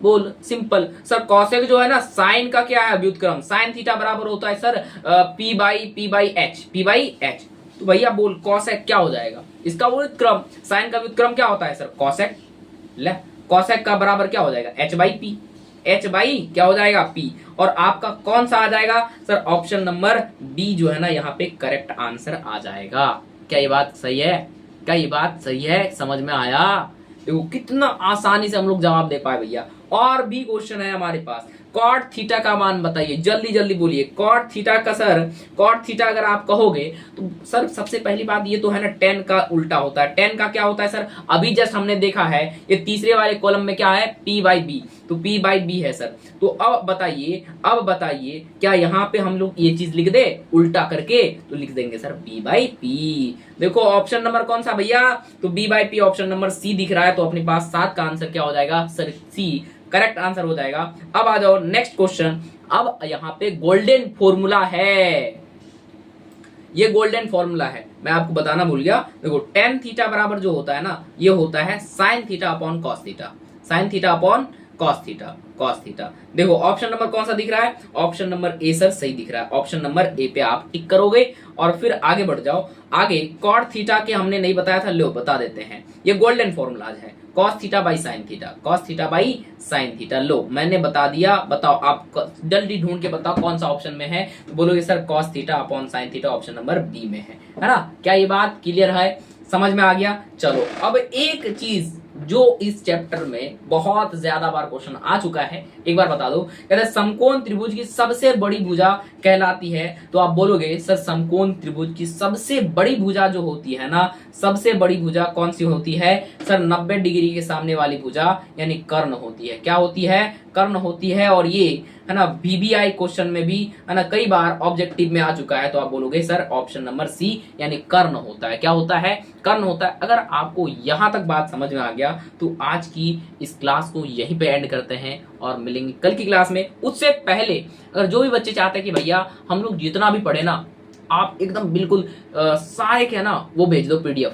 Speaker 1: बोल सिंपल सर। कॉसेक जो है ना साइन का क्या है व्युत्क्रम, साइन थीटा बराबर होता है सर पी बाई एच। तो भैया बोल कॉसेक क्या हो जाएगा, इसका व्युत्क्रम, साइन का व्युत्क्रम क्या होता है सर कॉसेक। ले कॉसेक का बराबर क्या हो जाएगा H by p, h by क्या हो जाएगा पी। और आपका कौन सा आ जाएगा सर, ऑप्शन नंबर बी जो है ना यहाँ पे करेक्ट आंसर आ जाएगा। क्या ये बात सही है, क्या ये बात सही है, समझ में आया। देखो कितना आसानी से हम लोग जवाब दे पाए भैया। और भी क्वेश्चन है हमारे पास, कॉट थीटा का मान बताइए, जल्दी जल्दी बोलिए। कॉट थीटा का सर, कॉट थीटा अगर आप कहोगे तो सर सबसे पहली बात ये तो है ना टेन का उल्टा होता है। टेन का क्या होता है सर, अभी जस्ट हमने देखा है ये तीसरे वाले कॉलम में क्या है पी बाई बी, तो पी बाई बी है सर। तो अब बताइए क्या यहाँ पे हम लोग ये चीज लिख दे उल्टा करके, तो लिख देंगे सर बी बाई पी। देखो ऑप्शन नंबर कौन सा भैया, तो b by p, option number C दिख रहा है। तो अपने पास 7 का आंसर क्या हो जाएगा सर, सी करेक्ट आंसर हो जाएगा। अब आ जाओ नेक्स्ट क्वेश्चन। अब यहाँ पे गोल्डन फॉर्मूला है, ये गोल्डन फॉर्मूला है, मैं आपको बताना भूल गया। देखो टेन थीटा बराबर जो होता है ना, ये होता है sine theta upon cos theta, sine theta upon cos theta, cos theta. देखो ऑप्शन नंबर कौन सा दिख रहा है, ऑप्शन नंबर ए सर सही दिख रहा है। ऑप्शन नंबर ए पे आप टिक करोगे और फिर आगे बढ़ जाओ। आगे कॉट थीटा के हमने नहीं बताया था, लो बता देते हैं। ये गोल्डन फॉर्मूला है cos theta by sine theta, cos theta by sine theta. लो मैंने बता दिया, बताओ आप जल्दी ढूंढ के बताओ कौन सा ऑप्शन में है। तो बोलोगे sir cos theta upon sine theta option number B में है ना। क्या ये बात क्लियर है, समझ में आ गया। चलो अब एक चीज जो इस चैप्टर में बहुत ज्यादा बार क्वेश्चन आ चुका है, एक बार बता दो। कहते हैं समकोण त्रिभुज की सबसे बड़ी भुजा कहलाती है। तो आप बोलोगे सर समकोण त्रिभुज की सबसे बड़ी भुजा जो होती है ना, सबसे बड़ी भुजा कौन सी होती है सर, 90 डिग्री के सामने वाली भुजा यानी कर्ण होती है। क्या होती है, कर्ण होती है। और ये है ना VBI क्वेश्चन में भी है ना कई बार ऑब्जेक्टिव में आ चुका है। तो आप बोलोगे सर ऑप्शन नंबर सी यानी कर्ण होता है। क्या होता है, कर्ण होता है। अगर आपको यहां तक बात समझ में आ गया तो आज की इस क्लास को यहीं पे एंड करते हैं और मिलेंगे कल की क्लास में। उससे पहले अगर जो भी बच्चे चाहते हैं कि भैया हम लोग जितना भी पढ़े ना आप एकदम बिल्कुल सारे क्या ना वो भेज दो PDF।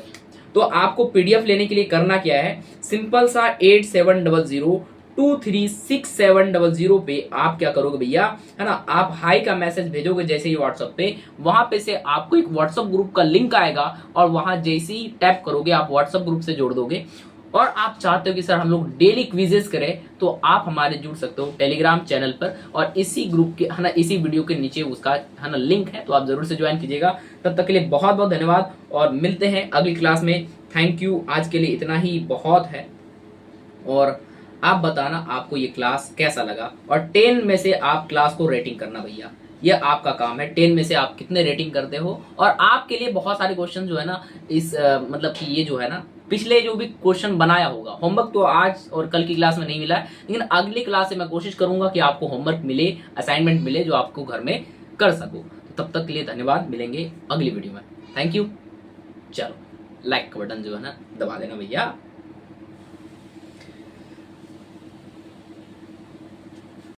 Speaker 1: तो आपको PDF लेने के लिए करना क्या है, सिंपल सा 8700236700 पे आप क्या करोगे भैया, है ना, आप हाई का मैसेज भेजोगे जैसे ही व्हाट्सएप पे। वहां पे से आपको एक व्हाट्सएप ग्रुप का लिंक आएगा और वहां जैसे ही टैप करोगे आप व्हाट्सएप ग्रुप से जोड़ दोगे। और आप चाहते हो कि सर हम लोग डेली क्विजेस करें, तो आप हमारे जुड़ सकते हो टेलीग्राम चैनल पर। और इसी ग्रुप के है ना, इसी वीडियो के नीचे उसका है ना लिंक है, तो आप जरूर से ज्वाइन कीजिएगा। तब तक के लिए बहुत बहुत धन्यवाद और मिलते हैं अगली क्लास में। थैंक यू, आज के लिए इतना ही बहुत है। और आप बताना आपको ये क्लास कैसा लगा, और 10 में से आप क्लास को रेटिंग करना भैया, ये आपका काम है। 10 में से आप कितने रेटिंग करते हो। और आपके लिए बहुत सारे क्वेश्चन जो है ना इस मतलब कि ये जो है ना पिछले जो भी क्वेश्चन बनाया होगा, होमवर्क तो आज और कल की क्लास में नहीं मिला है, लेकिन अगली क्लास से मैं कोशिश करूंगा कि आपको होमवर्क मिले, असाइनमेंट मिले जो आपको घर में कर सको। तो तब तक के लिए धन्यवाद, मिलेंगे अगली वीडियो में। Thank you. चलो लाइक का बटन जो है ना दबा देना भैया।